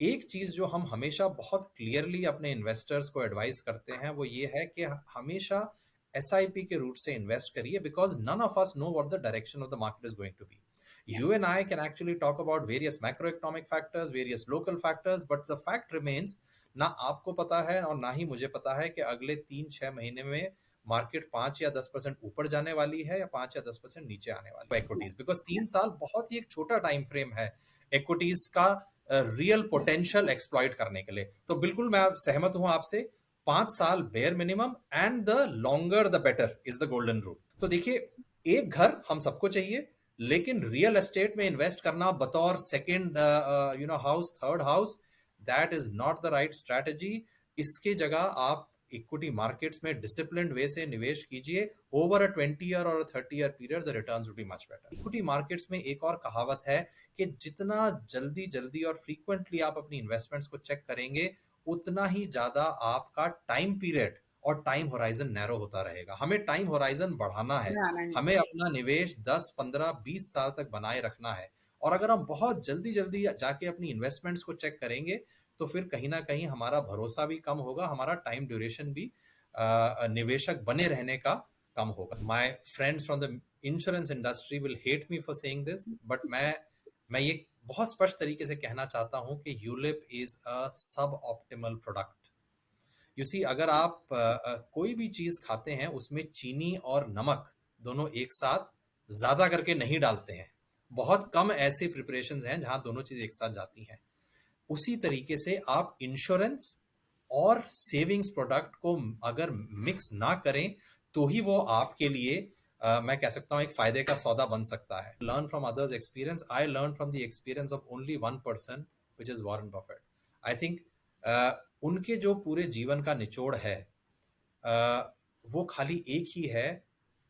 एक चीज जो हम हमेशा बहुत क्लियरली अपने इन्वेस्टर्स को एडवाइस करते हैं वो ये है कि हमेशा एसआईपी के रूट से इन्वेस्ट करिए, because none of us know what the direction of the market is going to be. Yeah. You and I can actually talk about various macroeconomic factors, various local factors, but the fact remains, ना आपको पता है और ना ही मुझे पता है कि अगले 3-6 महीने में मार्केट 5 या 10% ऊपर जाने वाली है या 5 या 10% नीचे आने वाली है Yeah. इक्विटीज, बिकॉज 3 साल बहुत ही एक छोटा टाइम फ्रेम है इक्विटीज का रियल पोटेंशियल एक्सप्लॉइट करने के लिए. तो बिल्कुल मैं सहमत हूं आपसे. 5 साल bare minimum and the longer the better is the golden rule. तो देखिए, एक घर हम सबको चाहिए, लेकिन रियल एस्टेट में इन्वेस्ट करना बतौर second house, third house, that is not the right strategy. इसकी जगह आप इक्विटी मार्केट्स में डिसिप्लिन्ड वे से निवेश कीजिए. ओवर अ 20 ईयर और 30 year period the returns would be much better. Equity markets में एक और कहावत है कि जितना जल्दी जल्दी और फ्रीक्वेंटली आप अपनी इन्वेस्टमेंट्स को चेक करेंगे, उतना ही ज्यादा आपका टाइम पीरियड और टाइम होराइजन नैरो होता रहेगा. हमें टाइम होराइजन बढ़ाना है. हमें अपना निवेश 10, 15, 20 साल तक बनाए रखना है. और अगर हम बहुत जल्दी जल्दी जाके अपनी इन्वेस्टमेंट्स को चेक करेंगे, तो फिर कहीं ना कहीं हमारा भरोसा भी कम होगा, हमारा टाइम ड्यूरेशन भी निवेशक बने रहने का कम होगा. My friends from the insurance industry will hate me for saying this, but मैं ये बहुत स्पष्ट तरीके से कहना चाहता हूं कि यूलिप इज अ सब ऑप्टिमल प्रोडक्ट. यू सी, अगर आप कोई भी चीज खाते हैं उसमें चीनी और नमक दोनों एक साथ ज्यादा करके नहीं डालते हैं. बहुत कम ऐसे प्रिपरेशंस हैं जहां दोनों चीज एक साथ जाती हैं. उसी तरीके से आप इंश्योरेंस और सेविंग्स प्रोडक्ट को अगर मिक्स ना करें, तो ही वो आपके लिए मैं कह सकता हूं एक फायदे का सौदा बन सकता है. Learn from others experience. I learn from the experience of only one person, which is Warren Buffett. I think उनके जो पूरे जीवन का निचोड़ है, वो खाली एक ही है,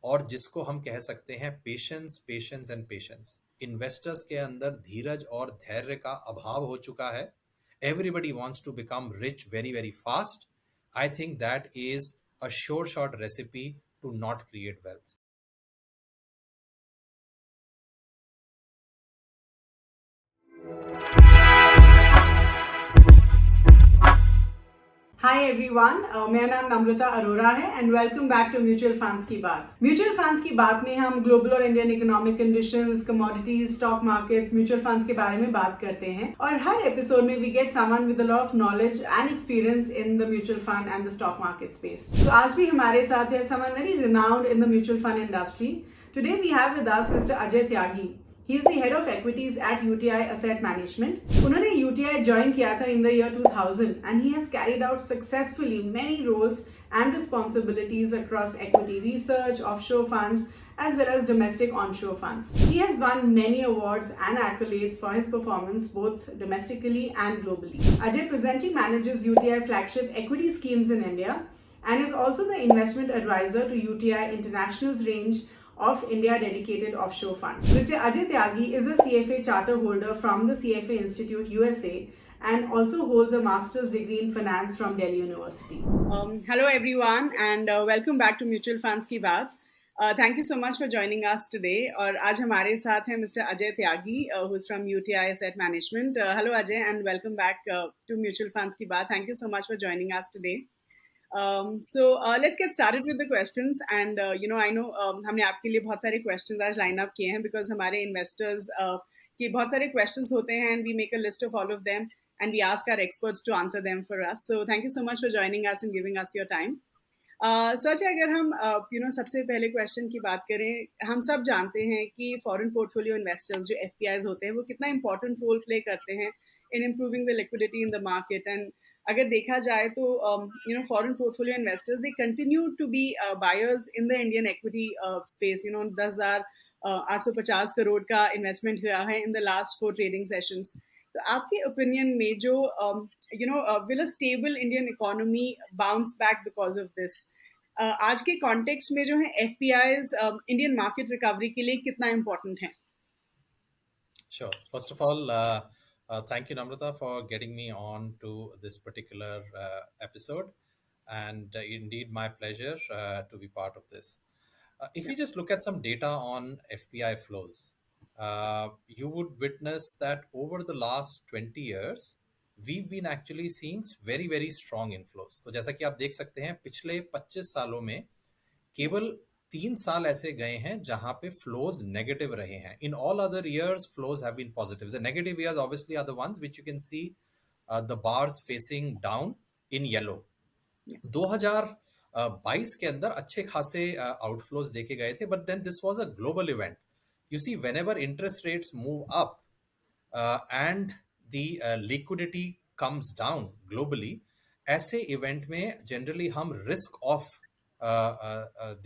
और जिसको हम कह सकते हैं patience, patience and patience. Investors के अंदर धीरज और धैर्य का अभाव हो चुका है. Everybody wants to become rich very, very fast. I think that is a sure shot recipe to not create wealth. Hi everyone, मेरा नाम नम्रता अरोरा है and welcome back to mutual funds की बात. म्यूचुअल फंड्स की बात में हम ग्लोबल और Indian economic conditions, commodities, stock markets, mutual funds के बारे में बात करते हैं. और हर एपिसोड में we get someone with a lot of knowledge and experience in the mutual fund and the stock market space. तो आज भी हमारे साथ है someone very renowned in the mutual fund industry. Today we have with us mister Ajay Tyagi. He is the head of equities at UTI Asset Management. उन्होंने UTI join किया था in the year 2000 and he has carried out successfully many roles and responsibilities across equity research, offshore funds, as well as domestic onshore funds. He has won many awards and accolades for his performance both domestically and globally. Ajay presently manages UTI flagship equity schemes in India and is also the investment advisor to UTI International's range of India dedicated offshore funds. Mr. Ajay Tyagi is a CFA charter holder from the CFA Institute USA and also holds a master's degree in finance from Delhi University. Hello everyone and welcome back to Mutual Funds की बात. Thank you so much for joining us today. और आज हमारे साथ हैं Mr. Ajay Tyagi, who's from UTI Asset Management. Hello Ajay and welcome back to Mutual Funds की बात. Thank you so much for joining us today. Let's get started with the questions and I know हमने आपके लिए बहुत सारे questions आज line up किए हैं because हमारे investors के बहुत सारे questions होते हैं and we make a list of all of them and we ask our experts to answer them for us. So thank you so much for joining us and giving us your time. सच है, अगर हम सबसे पहले question की बात करें, हम सब जानते हैं कि फॉरेन पोर्टफोलियो इन्वेस्टर्स जो एफपीआईज होते हैं वो कितना इंपॉर्टेंट रोल प्ले करते हैं in improving the liquidity in the market. And अगर देखा जाए तो foreign portfolio investors they continue to be buyers in the Indian equity space. 10,850 crore का इन्वेस्टमेंट हुआ है in the last 4 trading sessions. तो आपके ओपिनियन में जो will a stable Indian economy bounce back because of this, आज के कॉन्टेक्स्ट में जो है एफपीआईज इंडियन मार्केट रिकवरी के लिए कितना इम्पोर्टेंट है? Sure. First of all, thank you, Namrata, for getting me on to this particular episode. And indeed, my pleasure to be part of this. If we just look at some data on FPI flows, you would witness that over the last 20 years, we've been actually seeing very very strong inflows. तो जैसा कि आप देख सकते हैं पिछले 25 सालों में केवल 3 साल ऐसे गए हैं जहां पे फ्लोज नेगेटिव रहे हैं. In all other years flows have been positive. The negative years obviously are the ones which you can see the bars facing down in yellow. 2022 के अंदर अच्छे खासे आउटफ्लोज देखे गए थे, but then this was a global event. You see whenever interest rates move up and the liquidity comes down globally, ऐसे event में generally हम रिस्क ऑफ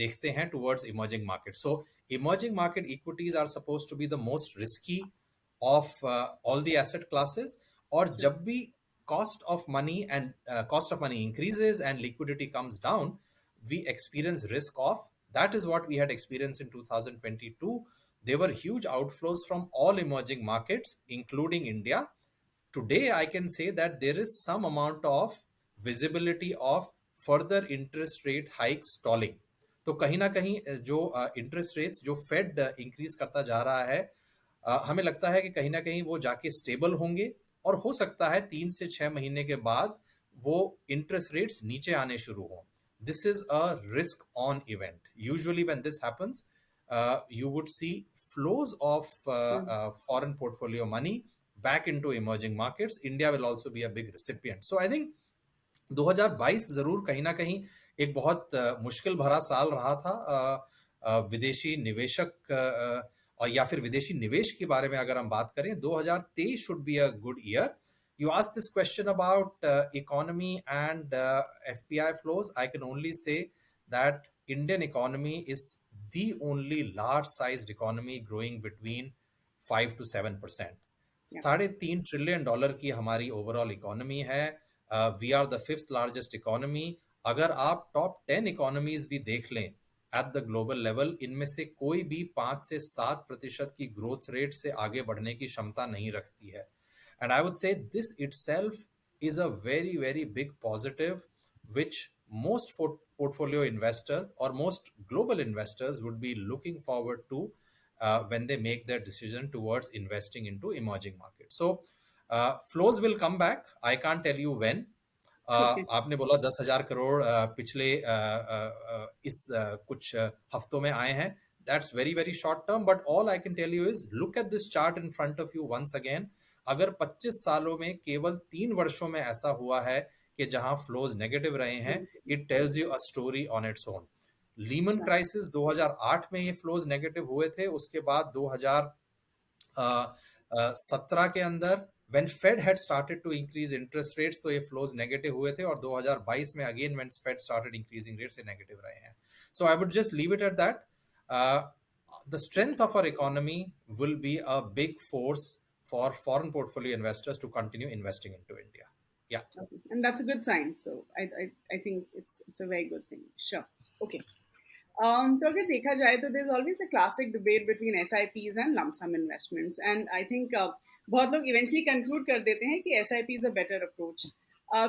देखते हैं towards emerging market. So emerging market equities are suppose to be the most risky of all the asset classes. और जब भी cost of money increases and liquidity comes down, we experience risk of. That is what we had experienced in 2022. There were huge outflows from all emerging markets, including India. Today, I can say that there is some amount of visibility of further interest rate hikes stalling. तो कहीं ना कहीं जो interest rates जो fade increase करता जा रहा है, हमें लगता है कि कहीं ना कहीं वो जाके स्टेबल होंगे और हो सकता है 3 से 6 महीने के बाद वो इंटरेस्ट रेट्स नीचे आने शुरू हों. This is a risk on event. Usually when this happens, you would see flows of foreign portfolio money back into emerging markets. India will also be a big recipient. So I think 2022 जरूर कहीं ना कहीं एक बहुत मुश्किल भरा साल रहा था विदेशी निवेशक और या फिर विदेशी निवेश के बारे में अगर हम बात करें. 2023 should be a good year. You asked this question about economy and FPI flows. I can only say that Indian economy is the only large-sized economy growing between 5 to 7%. $3.5 trillion की हमारी ओवरऑल इकोनॉमी है. We are the 5th largest economy. अगर आप top 10 economies भी देख लें at the global level, इनमें से कोई भी 5 से 7% की ग्रोथ रेट से आगे बढ़ने की क्षमता नहीं रखती है. एंड आई वुड से this itself is a very very big positive which most portfolio investors or most global investors would be looking forward to when they make their decision towards investing into emerging markets. So flows will come back. I can't tell you when. आपने बोला 10,000 करोड़ पिछले इस कुछ हफ्तों में आए हैं. That's very very short term, but all I can tell you is look at this chart in front of you once again. अगर 25 सालों में केवल 3 वर्षों में ऐसा हुआ है कि जहां फ्लोज नेगेटिव रहे हैं, it tells you a story on its own. Lehman crisis 2008 में ये फ्लोज नेगेटिव हुए थे. उसके बाद 2017 के अंदर when Fed had started to increase interest rates तो ये flows negative हुए थे, और 2022 में again when Fed started increasing rates ये negative रहे हैं. So I would just leave it at that. The strength of our economy will be a big force for foreign portfolio investors to continue investing into India. Yeah. Okay. And that's a good sign. So I think it's a very good thing. Sure. Okay. तो अगर देखा जाए तो there's always a classic debate between SIPs and lump sum investments, and I think बहुत लोग eventually conclude कर देते हैं कि SIP is a better approach.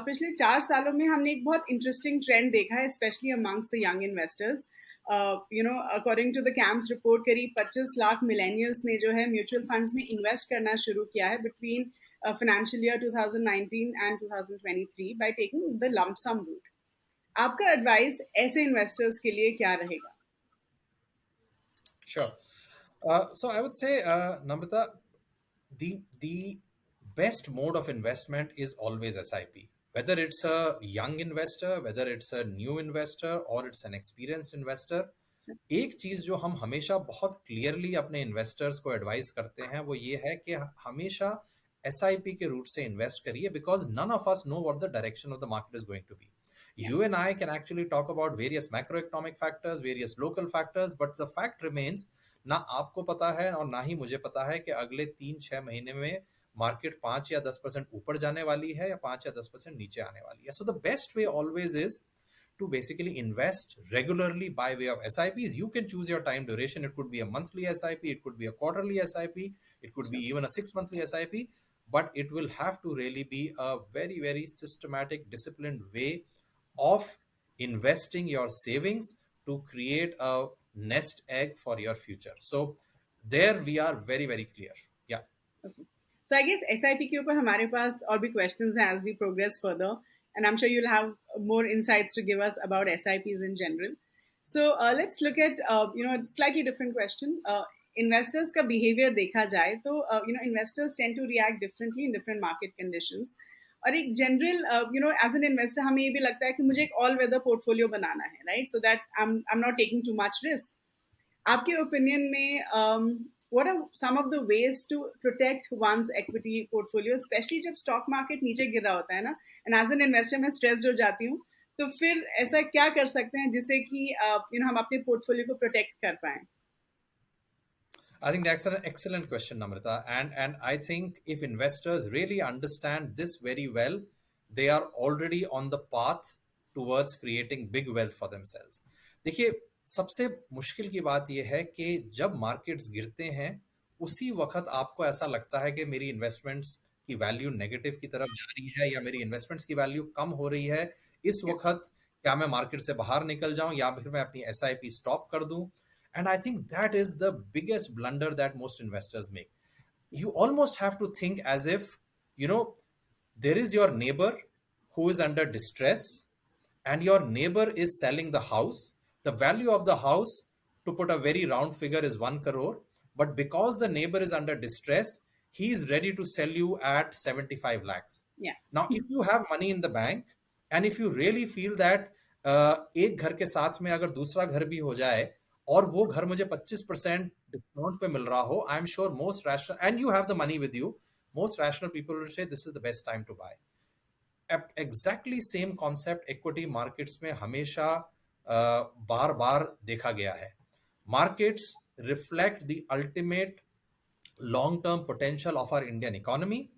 पिछले 4 सालों में हमने एक बहुत इंटरेस्टिंग ट्रेंड देखा है, specially amongst the young investors. According to the CAMS report, करीब 25 लाख मिलेनियल्स ने जो है म्यूचुअल फंड्स में इन्वेस्ट करना शुरू किया है between financial year 2019 and 2023 by taking the lump sum route. आपका एडवाइस ऐसे इन्वेस्टर्स के लिए क्या रहेगा? Sure. So I would say, Namrata, the best mode of investment is always SIP. Whether it's a young investor, whether it's a new investor, or it's an experienced investor, एक चीज जो हम हमेशा बहुत क्लियरली अपने इन्वेस्टर्स को advice करते हैं वो ये है कि हमेशा SIP के रूट से इन्वेस्ट करिए, because none of us know what the direction of the market is going to be. You and I can actually talk about various macroeconomic factors, various local factors, but the fact remains, ना आपको पता है और ना ही मुझे पता है कि अगले 3-6 महीने में मार्केट 5 या 10% ऊपर जाने वाली है या 5 या 10% नीचे आने वाली है. So the best way always is to basically invest regularly by way of SIPs. You can choose your time duration. It could be a monthly SIP, it could be a quarterly SIP, it could be even a 6-monthly SIP, but it will have to really be a very, very systematic, disciplined way of investing your savings to create a nest egg for your future. So there we are very, very clear. Yeah. Okay. So I guess SIP के ऊपर हमारे पास और भी questions हैं as we progress further, and I'm sure you'll have more insights to give us about SIPs in general. So let's look at a slightly different question. Investors का behavior देखा जाए तो investors tend to react differently in different market conditions. और एक general as an investor हमें ये भी लगता है कि मुझे एक ऑल वेदर पोर्टफोलियो बनाना है, right, so that I am not taking too much risk. आपके ओपिनियन में what are some of the ways to protect one's equity portfolio, especially जब स्टॉक मार्केट नीचे गिर रहा होता है ना, एंड एज एन इन्वेस्टर मैं स्ट्रेस्ड हो जाती हूँ, तो फिर ऐसा क्या कर सकते हैं जिससे कि हम अपने पोर्टफोलियो को प्रोटेक्ट कर पाए? I think that's an excellent question, Namrata. And I think if investors really understand this very well, they are already on the path towards creating big wealth for themselves. देखिए, सबसे मुश्किल की बात यह है कि जब मार्केट्स गिरते हैं उसी वक्त आपको ऐसा लगता है कि मेरी इन्वेस्टमेंट्स की वैल्यू नेगेटिव की तरफ जा रही है या मेरी इन्वेस्टमेंट्स की वैल्यू कम हो रही है. इस वक्त क्या मैं मार्केट से बाहर निकल जाऊं या फिर मैं अपनी SIP स्टॉप कर दूं. And I think that is the biggest blunder that most investors make. You almost have to think as if, there is your neighbor who is under distress and your neighbor is selling the house. The value of the house, to put a very round figure, is 1 crore. But because the neighbor is under distress, he is ready to sell you at 75 lakhs. Yeah. Now, if you have money in the bank and if you really feel that एक घर के साथ में अगर दूसरा घर भी हो जाए और वो घर मुझे 25% डिस्काउंट पे मिल रहा हो, I am sure most rational, and you have the money with you, most rational people will say this is the best time to buy. Exactly same concept equity markets में हमेशा बार बार देखा गया है. Markets reflect the ultimate long term potential of our Indian economy,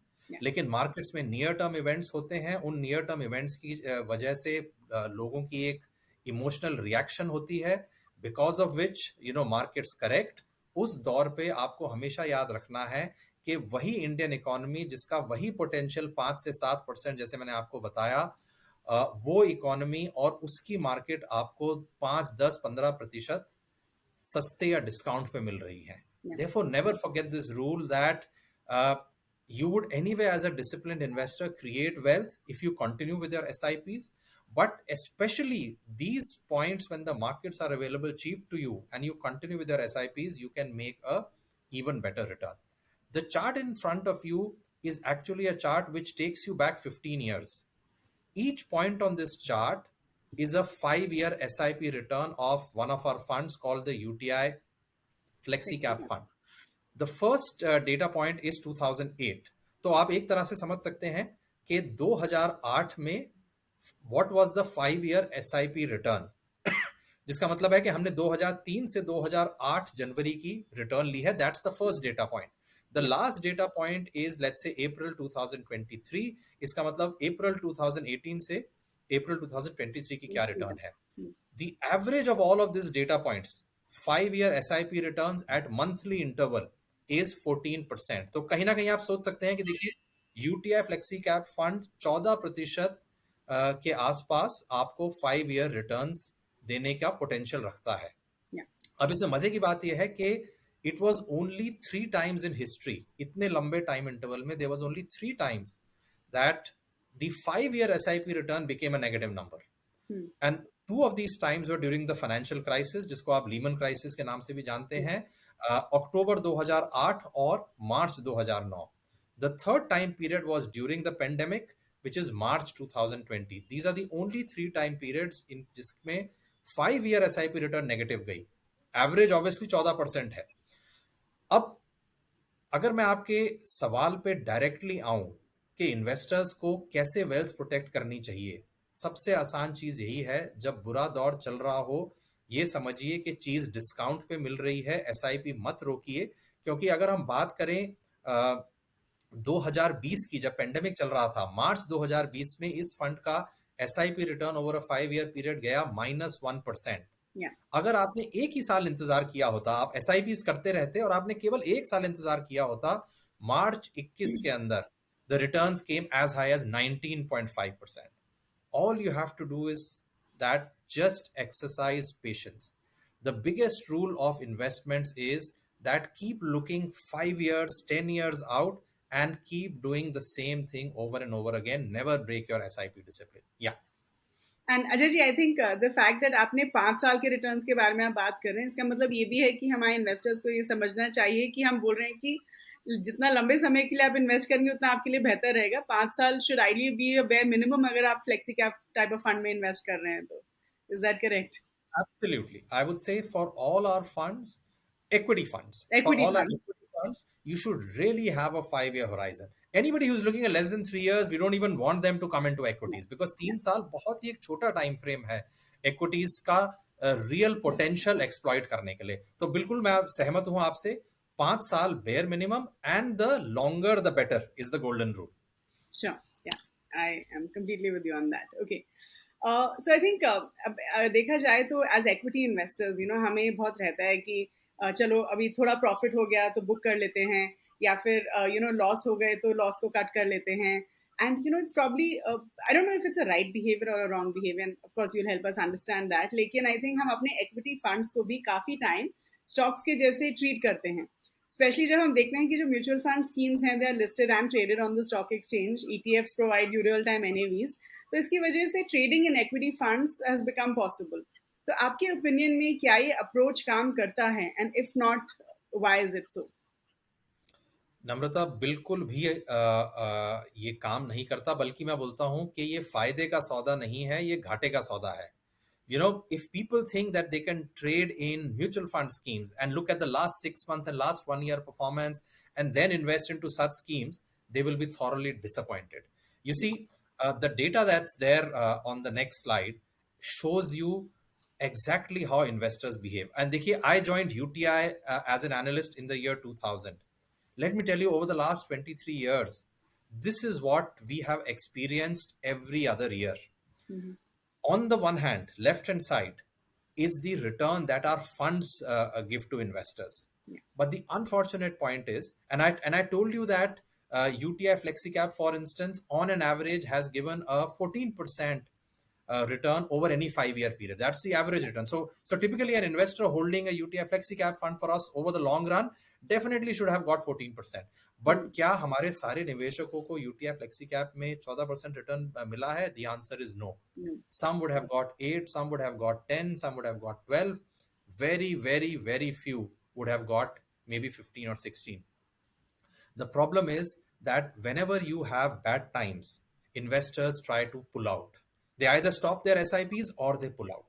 लेकिन markets में near term events होते हैं. उन नियर टर्म इवेंट्स की वजह से लोगों की एक इमोशनल रिएक्शन होती है, because of which markets correct. उस दौर पे आपको हमेशा याद रखना है कि वही इंडियन इकोनॉमी जिसका वही पोटेंशियल 5 से 7% जैसे मैंने आपको बताया, वो इकोनॉमी और उसकी मार्केट आपको 5, 10, 15% सस्ते या डिस्काउंट पे मिल रही है. Therefore, never forget this rule that you would anyway, as a disciplined investor, create wealth if you continue with your SIPs. But especially these points when the markets are available cheap to you and you continue with your SIPs, you can make a even better return. The chart in front of you is actually a chart which takes you back 15 years. Each point on this chart is a 5-year SIP return of one of our funds called the UTI Flexi Cap Fund. The first data point is 2008. तो आप एक तरह से समझ सकते हैं कि 2008 में what was the 5-year SIP return, जिसका मतलब है कि हमने 2003 से 2008 जनवरी की रिटर्न ली है. That's the first data point. The last data point is let's say April 2023. इसका मतलब April 2018 से April 2023 की क्या रिटर्न है. The average of all of these data points, 5-year SIP returns at monthly interval is 14%. तो कहीं ना कहीं आप सोच सकते हैं कि देखिए UTI Flexi Cap Fund 14% के आसपास आपको 5-year रिटर्न्स देने का पोटेंशियल रखता है. अब इसमें मजे की बात यह है कि it was only 3 times in history, इतने लंबे टाइम इंटरवल में there was only 3 times that the 5-year SIP return became a negative number. And 2 of these times were during the financial crisis, जिसको आप लीमन क्राइसिस के नाम से भी जानते हैं, अक्टूबर 2008 और मार्च 2009. The third time period was during the pandemic, which is March 2020. These are the only 3 time periods in जिसमें 5-year SIP return negative गई. Average obviously 14% है. अब अगर मैं आपके सवाल पे डायरेक्टली आऊं कि इन्वेस्टर्स को कैसे वेल्थ प्रोटेक्ट करनी चाहिए, सबसे आसान चीज यही है, जब बुरा दौर चल रहा हो ये समझिए कि चीज डिस्काउंट पे मिल रही है, SIP मत रोकिए. क्योंकि अगर हम बात करें 2020 की, जब पेंडेमिक चल रहा था, मार्च 2020 में इस फंड का SIP return over a 5-year period गया -1%. अगर आपने एक ही साल इंतजार किया होता, आप SIPs करते रहते और आपने केवल एक साल इंतजार किया होता, मार्च 21 के अंदर the returns came as high as 19.5%. All you have to do is that just exercise patience. The biggest rule of investments is that keep looking 5 years, 10 years out and keep doing the same thing over and over again. Never break your SIP discipline. Yeah. And Ajay ji, I think the fact that आपने 5 साल के returns के बारे में आप बात कर रहे हैं, इसका मतलब ये भी है कि हमारे इन्वेस्टर्स को ये समझना चाहिए कि हम बोल रहे हैं कि जितना लंबे समय के लिए आप इन्वेस्ट करेंगे उतना आपके लिए बेहतर रहेगा. 5 साल should ideally be a bare minimum अगर आप flexi cap type of fund में इन्वेस्ट कर रहे हैं तो. Is that correct? Absolutely. I would say for all our funds, equity funds, for Equity all our funds. equity funds, you should really have a 5 year horizon. Anybody who's looking at less than 3 years, we don't even want them to come into equities because 3 साल बहुत ही एक छोटा time frame है equities का real potential exploit करने के लिए. तो बिल्कुल मैं सहमत हूं आपसे. 5 साल bare minimum and the longer the better is the golden rule. Sure. Yeah, I am completely with you on that. Okay. So I think देखा जाए तो एज इक्विटी इन्वेस्टर्स हमें बहुत रहता है कि चलो अभी थोड़ा प्रॉफिट हो गया तो बुक कर लेते हैं, या फिर लॉस हो गए तो लॉस को कट कर लेते हैं. And it's probably I don't know if it's a right behaviour और a wrong behaviour, and of course you will help us understand that. लेकिन आई थिंक हम अपने इक्विटी फंड्स को भी काफी टाइम स्टॉक्स के जैसे ट्रीट करते हैं, स्पेशली जब हम देखते हैं कि जो म्यूचुअल फंड स्कीम्स हैं they are listed and traded on the stock exchange. ETFs provide you real time NAVs, तो इसकी वजह से trading in equity funds has become possible. तो आपके ओपिनियन में क्या ये अप्रोच काम करता है, and if not why is it so? Namrata, बिल्कुल भी ये काम नहीं करता, बल्कि मैं बोलता हूं कि ये फायदे का सौदा नहीं है, ये घाटे का सौदा है. If people think that they can trade in mutual fund schemes and look at the last 6 months and last 1 year performance and then invest into such schemes, they will be thoroughly disappointed. You see, the data that's there on the next slide shows you exactly how investors behave. And देखिए, I joined UTI as an analyst in the year 2000. Let me tell you, over the last 23 years, this is what we have experienced every other year. Mm-hmm. On the one hand, left hand side is the return that our funds give to investors. Yeah. But the unfortunate point is, and I told you that UTI FlexiCap, for instance, on an average has given a 14% return over any 5 year period. That's the average return. So typically an investor holding a UTI FlexiCap fund for us over the long run definitely should have got 14%. But क्या हमारे सारे निवेशकों को UTI FlexiCap में 14% return मिला है? The answer is no. Some would have got 8, some would have got 10, some would have got 12. Very, very, very few would have got maybe 15 or 16. The problem is that whenever you have bad times, investors try to pull out. They either stop their SIPs or they pull out.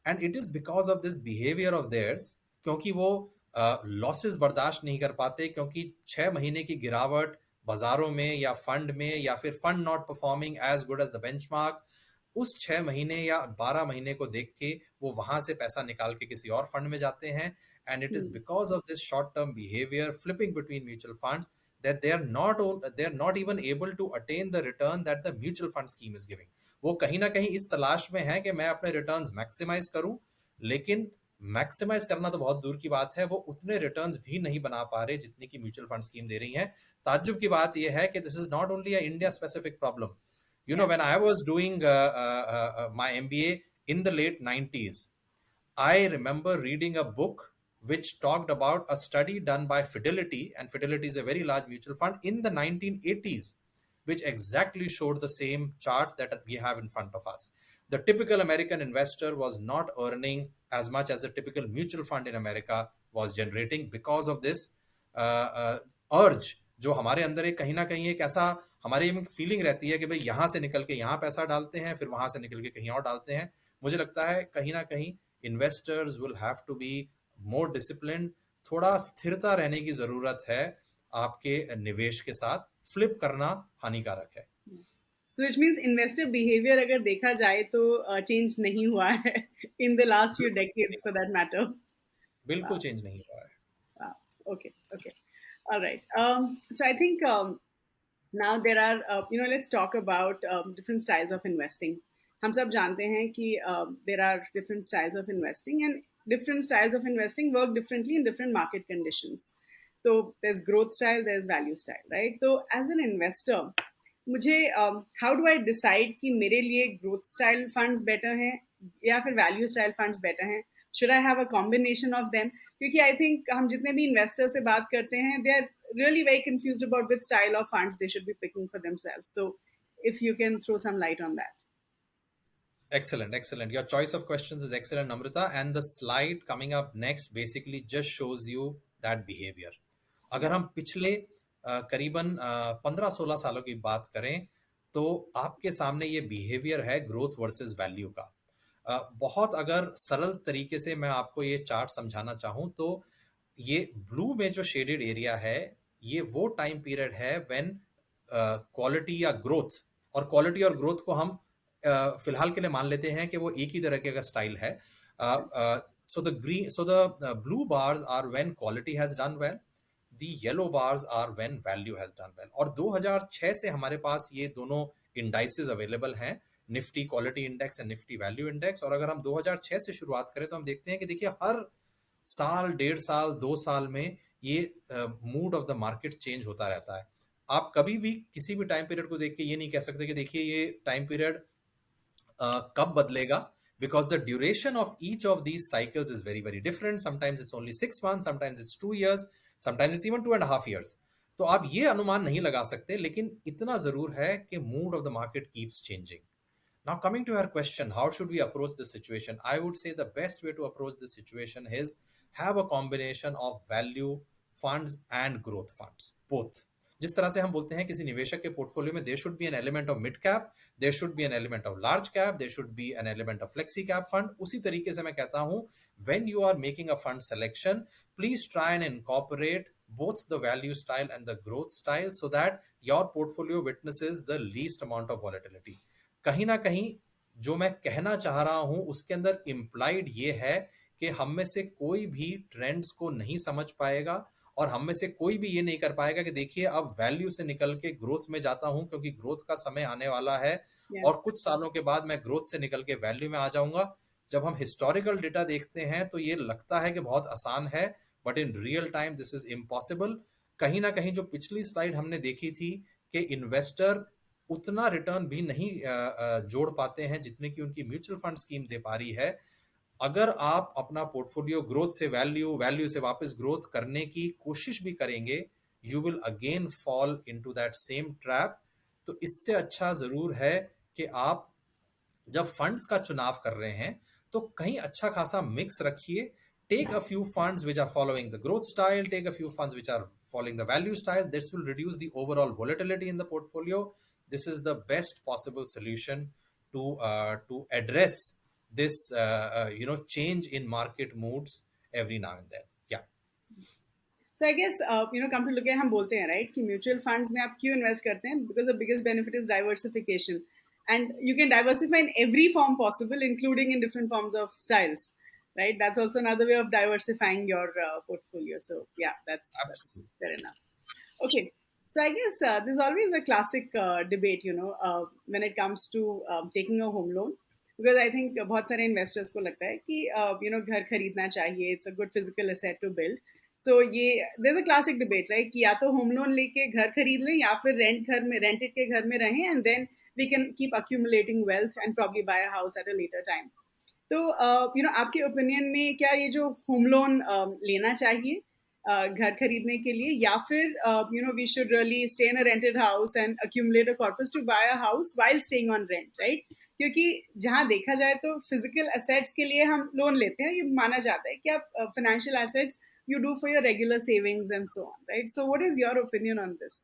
And it is because of this behavior of theirs, क्योंकि वो losses बर्दाश्त नहीं कर पाते, क्योंकि 6 महीने की गिरावट बाजारों में या फंड में, या फिर fund not performing as good as the benchmark, उस 6 महीने या 12 महीने को देख के वो वहां से पैसा निकाल के किसी और फंड में जाते हैं. And it is because of this short term behaviour flipping between mutual funds that they are not even able to attain the return that the mutual fund scheme is giving. वो कहीं ना कहीं इस तलाश में है कि मैं अपने रिटर्न्स मैक्सिमाइज करूं, लेकिन मैक्सिमाइज करना तो बहुत दूर की बात है, वो उतने रिटर्न्स भी नहीं बना पा रहे जितनी की म्यूचुअल फंड स्कीम दे रही हैं. ताज्जुब की बात यह है कि this is not only a India specific problem. When I was doing my MBA in the late 90s, I remember reading a book which talked about a study done by Fidelity, and Fidelity is a very large mutual fund, in the 1980s, which exactly showed the same chart that we have in front of us. The typical American investor was not earning as much as the typical mutual fund in America was generating because of this urge, जो हमारे अंदर एक कहीं ना कहीं एक ऐसा हमारी फीलिंग रहती है कि भाई यहाँ से निकल के यहाँ पैसा डालते हैं, फिर वहां से निकल के कहीं और डालते हैं. मुझे लगता है कहीं ना कहीं investors will have to be more discipline. थोड़ा स्थिरता रहने की जरूरत है आपके निवेश के साथ. फ्लिप करना हानिकारक है. So which means investor behavior अगर देखा जाए तो चेंज नहीं हुआ है in the last few decades for that matter. बिल्कुल चेंज नहीं हुआ है. Okay. All right. So I think now there are, let's talk about different styles of investing. हम सब जानते हैं कि there are different styles of investing, and different styles of investing work differently in different market conditions. So there's growth style, there's value style, right? So as an investor, मुझे how do I decide कि मेरे लिए growth style funds better हैं या फिर value style funds better हैं? Should I have a combination of them? क्योंकि I think हम जितने भी investors से बात करते हैं, really very confused about which style of funds they should be picking for themselves. So if you can throw some light on that. Excellent, excellent. Your choice of questions is excellent, Namrata. And the slide coming up next basically just shows you that behavior. अगर हम पिछले करीबन 15-16 सालों की बात करें तो आपके सामने ये बिहेवियर है ग्रोथ वर्सेस वैल्यू का. बहुत अगर सरल तरीके से मैं आपको ये चार्ट समझाना चाहूं तो ये ब्लू में जो शेडेड एरिया है ये वो टाइम पीरियड है व्हेन क्वालिटी या ग्रोथ, और क्वालिटी और ग्रोथ को हम फिलहाल के लिए मान लेते हैं कि वो एक ही तरह का स्टाइल है. So the blue bars are when quality has done well, the yellow bars are when value has done well. और 2006 से हमारे पास ये दोनों इंडाइसेस अवेलेबल हैं, Nifty quality index and Nifty value index. और अगर हम 2006 से शुरुआत करें तो हम देखते हैं कि देखिए हर साल, 1.5 साल, 2 साल में ये mood off the market change होता रहता है. आप कभी भी किसी भी टाइम पीरियड को देख के ये नहीं कह सकते कि देखिए ये टाइम पीरियड कब बदलेगा, because the duration of each of these cycles is very very different. Sometimes it's only 6 months, sometimes it's 2 years, sometimes it's even 2.5 years. तो आप ये अनुमान नहीं लगा सकते, लेकिन इतना जरूर है कि mood off the market keeps changing. Now coming to your question, how should we approach this situation? I would say the best way to approach this situation is have a combination of value funds and growth funds, both. जिस तरह से हम बोलते हैं किसी निवेशक के portfolio में there should be an element of mid cap, there should be an element of large cap, there should be an element of flexi cap fund, उसी तरीके से मैं कहता हूं when you are making a fund selection, please try and incorporate both the value style and the growth style so that your portfolio witnesses the least amount of volatility. कहीं ना कहीं जो मैं कहना चाह रहा हूं उसके अंदर इम्प्लाइड ये है कि हम में से कोई भी ट्रेंड्स को नहीं समझ पाएगा और हम में से कोई भी ये नहीं कर पाएगा कि देखिए अब वैल्यू से निकल के ग्रोथ में जाता हूं क्योंकि ग्रोथ का समय आने वाला है. और कुछ सालों के बाद मैं ग्रोथ से निकल के वैल्यू में आ जाऊंगा. जब हम हिस्टोरिकल डेटा देखते हैं तो ये लगता है कि बहुत आसान है, but in real time this is impossible. कहीं ना कहीं जो पिछली स्लाइड हमने देखी थी कि इन्वेस्टर उतना रिटर्न भी नहीं जोड़ पाते हैं जितने की उनकी म्यूचुअल फंड स्कीम दे पा रही है. अगर आप अपना पोर्टफोलियो ग्रोथ से वैल्यू, वैल्यू से वापस ग्रोथ करने की कोशिश भी करेंगे, you will again fall into that same trap. तो इससे अच्छा जरूर है कि आप जब फंड्स का चुनाव कर रहे हैं तो कहीं अच्छा खासा मिक्स रखिए. Take a few funds which are following the growth style, take a few funds which are following the value style. This will reduce the overall volatility in the portfolio. This is the best possible solution to address this change in market moods every now and then. Yeah. So I guess come to look at हम बोलते हैं right कि mutual funds में आप क्यों invest करते हैं, because the biggest benefit is diversification, and you can diversify in every form possible, including in different forms of styles. Right, that's also another way of diversifying your portfolio. So yeah, that's fair enough. Okay, so I guess there's always a classic debate, when it comes to taking a home loan, because I think बहुत सारे investors को लगता है कि घर खरीदना चाहिए, it's a good physical asset to build. So there's a classic debate, right, कि या तो home loan लेके घर खरीद लें या फिर rented के घर में रहें, and then we can keep accumulating wealth and probably buy a house at a later time. तो आपके ओपिनियन में क्या ये जो होम लोन लेना चाहिए घर खरीदने के लिए, या फिर we should really stay in a rented house and accumulate a corpus to buy a house while staying on rent, right? क्योंकि जहाँ देखा जाए तो फिजिकल एसेट्स के लिए हम लोन लेते हैं, ये माना जाता है कि आप financial assets you do for your regular savings and so on, right? So what is your opinion on this?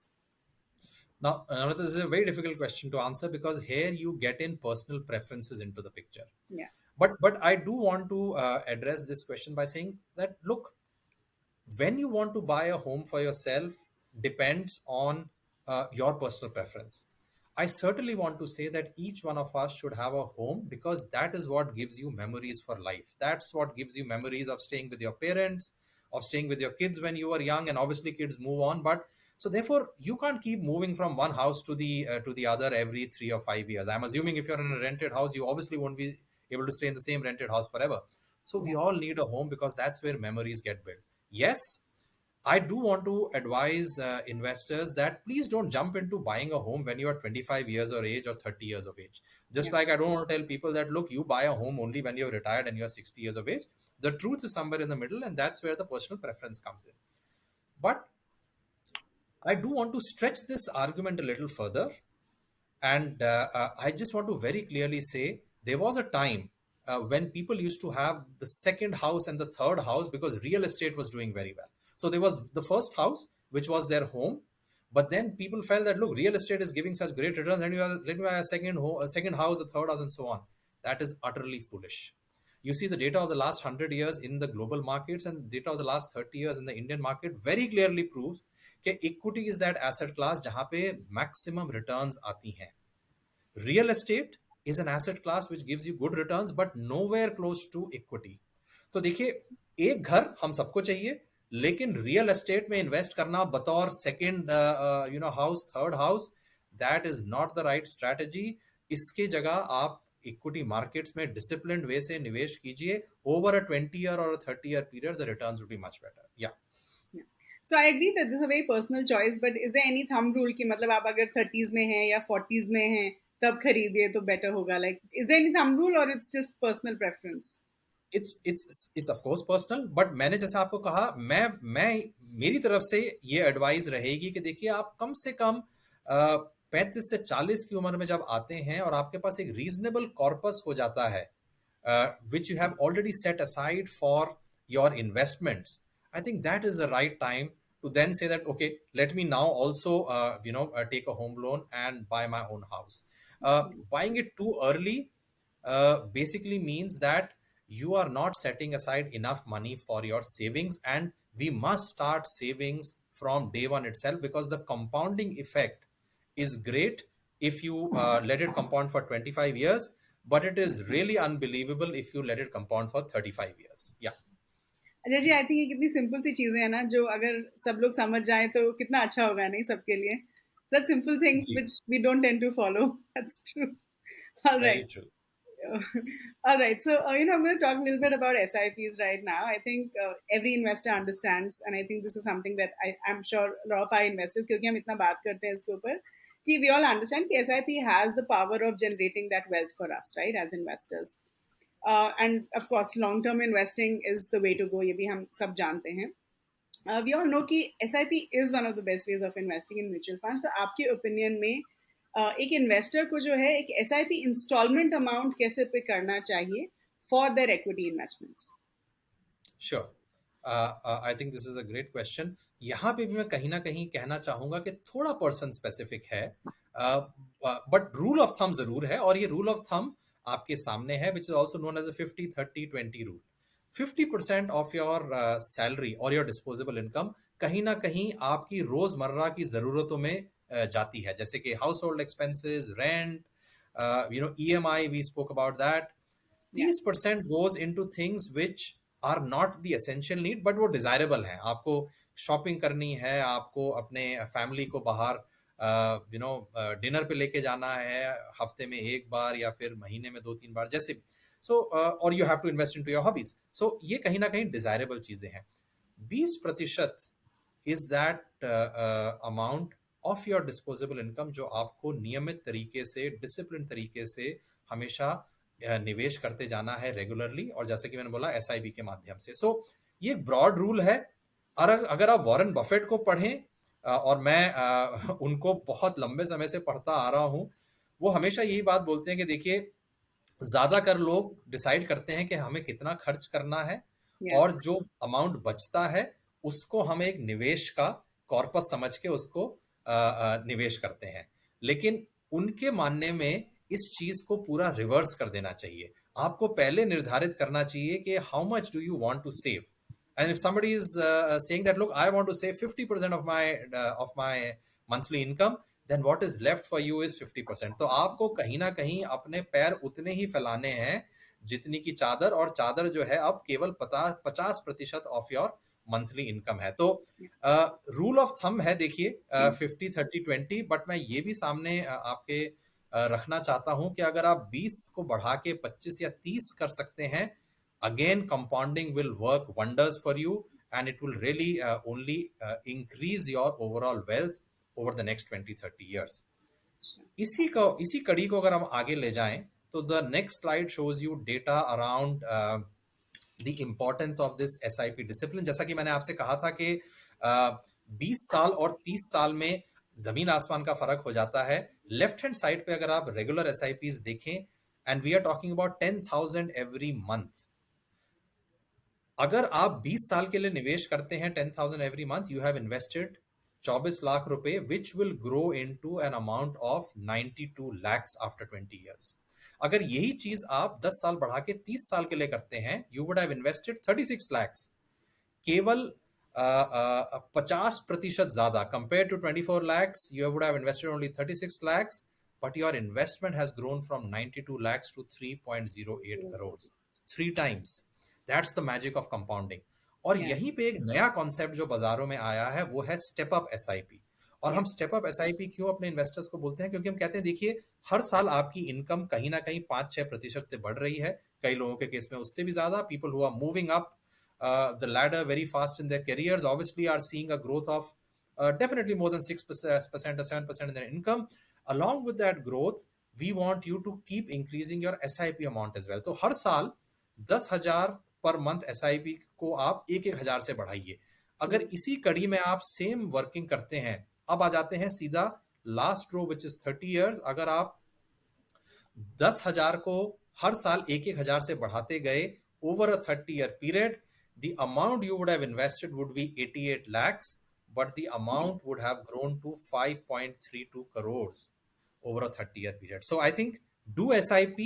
Now, this is a very difficult question to answer because here you get in personal preferences into the picture. Yeah. But I do want to address this question by saying that, look, when you want to buy a home for yourself depends on your personal preference. I certainly want to say that each one of us should have a home because that is what gives you memories for life. That's what gives you memories of staying with your parents, of staying with your kids when you were young, and obviously kids move on. But so therefore you can't keep moving from one house to the other every 3 or 5 years. I'm assuming if you're in a rented house, you obviously won't be able to stay in the same rented house forever. So we all need a home because that's where memories get built. Yes, I do want to advise investors that please don't jump into buying a home when you are 25 years of age or 30 years of age. Just like I don't want to tell people that, look, you buy a home only when you're retired and you're 60 years of age. The truth is somewhere in the middle, and that's where the personal preference comes in. But I do want to stretch this argument a little further. And I just want to very clearly say there was a time when people used to have the second house and the third house because real estate was doing very well. So there was the first house, which was their home. But then people felt that, look, real estate is giving such great returns, and let me have a second house, a third house, and so on. That is utterly foolish. You see the data of the last 100 years in the global markets and data of the last 30 years in the Indian market very clearly proves that equity is that asset class जहाँ पे maximum returns आती हैं. Real estate is an asset class which gives you good returns but nowhere close to equity. तो देखिए, एक घर हम सबको चाहिए, लेकिन रियल एस्टेट में इन्वेस्ट करना बतौर second house, third house, that is not the right strategy. इसके जगह आप इक्विटी मार्केट्स में डिसिप्लिन्ड वे से निवेश कीजिए. ओवर अ 20 year और 30 year period the returns would be much better. या So I agree that this is a very personal choice, but is there any thumb rule कि मतलब आप अगर 30s में हैं या 40s में हैं तब खरीदिए तो बेटर होगा? Like, is there any thumb rule or it's just personal preference? It's of course personal, but मैंने जैसा आपको कहा, मैं मेरी तरफ से ये एडवाइस रहेगी कि देखिए, आप कम से कम 35 से 40 की उम्र में जब आते हैं और आपके पास एक रीजनेबल कॉर्पस हो जाता है which you have already set aside for your investments, I think that is the right time to then say that, okay, let me now also take a home loan and buy my own house. Buying it too early basically means that you are not setting aside enough money for your savings, and we must start savings from day one itself, because the compounding effect is great if you let it compound for 25 years, but it is really unbelievable if you let it compound for 35 years. Yeah. Ajay ji, I think ये कितनी simple सी चीजें हैं ना, जो अगर सब लोग समझ जाएं तो कितना अच्छा होगा नहीं सबके लिए. Such simple things ji. which we don't tend to follow. That's true. All Very right. true. All right. So, I'm going to talk a little bit about SIPs right now. I think every investor understands, and I think this is something that I'm sure a lot of our investors, क्योंकि हम इतना बात करते हैं इसके ऊपर, कि we all understand कि SIP has the power of generating that wealth for us, right, as investors. And of course, long-term investing is the way to go. ये भी हम सब जानते हैं. We all know कि SIP is one of the best ways of investing in mutual funds. तो आपके opinion में एक investor को जो है एक SIP installment amount कैसे पे करना चाहिए for their equity investments? Sure. I think this is a great question. यहाँ पे भी मैं कहीं ना कहीं कहना चाहूंगा कि थोड़ा पर्सन स्पेसिफिक है, बट रूल ऑफ थंब जरूर है, और ये रूल ऑफ थंब आपके सामने है, which is also known as the 50-30-20 rule. 50% of your salary or your disposable income कहीं ना कहीं आपकी रोजमर्रा की जरूरतों में जाती है, जैसे कि house hold expenses, rent, EMI, we spoke about that. 30% goes into things which are not the essential need, but वो desirable हैं. आपको शॉपिंग करनी है, आपको अपने फैमिली को बाहर डिनर पे लेके जाना है हफ्ते में एक बार या फिर महीने में 2-3 बार, जैसे भी. सो और you have to invest into your hobbies. So ये कहीं ना कहीं डिजायरेबल चीजें हैं. 20% is that amount of your disposable income जो आपको नियमित तरीके से, डिसिप्लिन तरीके से हमेशा निवेश करते जाना है रेगुलरली, और जैसे कि मैंने बोला SIP के माध्यम से. सो ये एक ब्रॉड रूल है. अगर आप वॉरेन बफेट को पढ़ें, और मैं उनको बहुत लंबे समय से पढ़ता आ रहा हूं, वो हमेशा यही बात बोलते हैं कि देखिए, ज्यादातर लोग डिसाइड करते हैं कि हमें कितना खर्च करना है, और जो अमाउंट बचता है उसको हम एक निवेश का कॉर्पस समझ के उसको निवेश करते हैं. लेकिन उनके मानने में इस चीज को पूरा रिवर्स कर देना चाहिए. आपको पहले निर्धारित करना चाहिए कि how much do you want to save. And if somebody is saying that, look, I want to save 50% of my monthly income, then what is left for you is 50%. तो आपको कहीं ना कहीं अपने पैर उतने ही फैलाने हैं जितनी की चादर, और चादर जो है अब केवल 50% ऑफ योर मंथली इनकम है. तो रूल ऑफ थंब है, देखिए, 50-30-20. बट मैं ये भी सामने आपके रखना चाहता हूं कि अगर आप 20 को बढ़ा के 25 या 30 कर सकते हैं, again compounding will work wonders for you, and it will really only increase your overall wealth over the next 20-30 years. इसी कड़ी को अगर हम आगे ले जाएं तो the next slide shows you data around the importance of this SIP discipline. जैसा कि मैंने आपसे कहा था कि 20 साल और 30 साल में जमीन आसमान का फर्क हो जाता है। लेफ्ट हैंड साइड पे अगर आप रेगुलर एसआईपीज देखें, and we are talking about 10,000 every month, अगर आप 20 साल के लिए निवेश करते हैं 10,000 every month, you have invested 24 lakh रुपए, which will grow into an amount of 92 lakhs after 20 years। अगर यही चीज आप 10 साल बढ़ा के 30 साल के लिए करते हैं, you would have invested 36 lakhs, केवल 50% ज्यादा compare to 24 lakhs, you would have invested only 36 lakhs, but your investment has grown from 92 lakhs to 3.08 crores, 3 times। That's the magic of compounding। और Yeah. यहीं पे एक नया कॉन्सेप्ट जो बाजारों में आया है वो है स्टेप अप एसआईपी। और हम स्टेप अप एसआईपी क्यों अपने इन्वेस्टर्स को बोलते हैं? क्योंकि हम कहते हैं देखिए, हर साल आपकी इनकम कहीं ना कहीं 5-6% से बढ़ रही है, कई लोगों के केस में उससे भी ज्यादा। People who are moving up the ladder very fast in their careers obviously are seeing a growth of definitely more than 6% or 7% in their income। Along with that growth, we want you to keep increasing your SIP amount as well। तो हर साल 10,000 per month SIP को आप 1,000 से बढ़ाइए। अगर इसी कड़ी में आप सेम वर्किंग करते हैं, अब आ जाते हैं सीधा last row which is 30 years। अगर आप 10,000 को हर साल 1,000 से बढ़ाते गए over a 30-year period, the amount you would have invested would be 88 lakhs, but the amount would have grown to 5.32 crores over a 30-year period। So I think do SIP,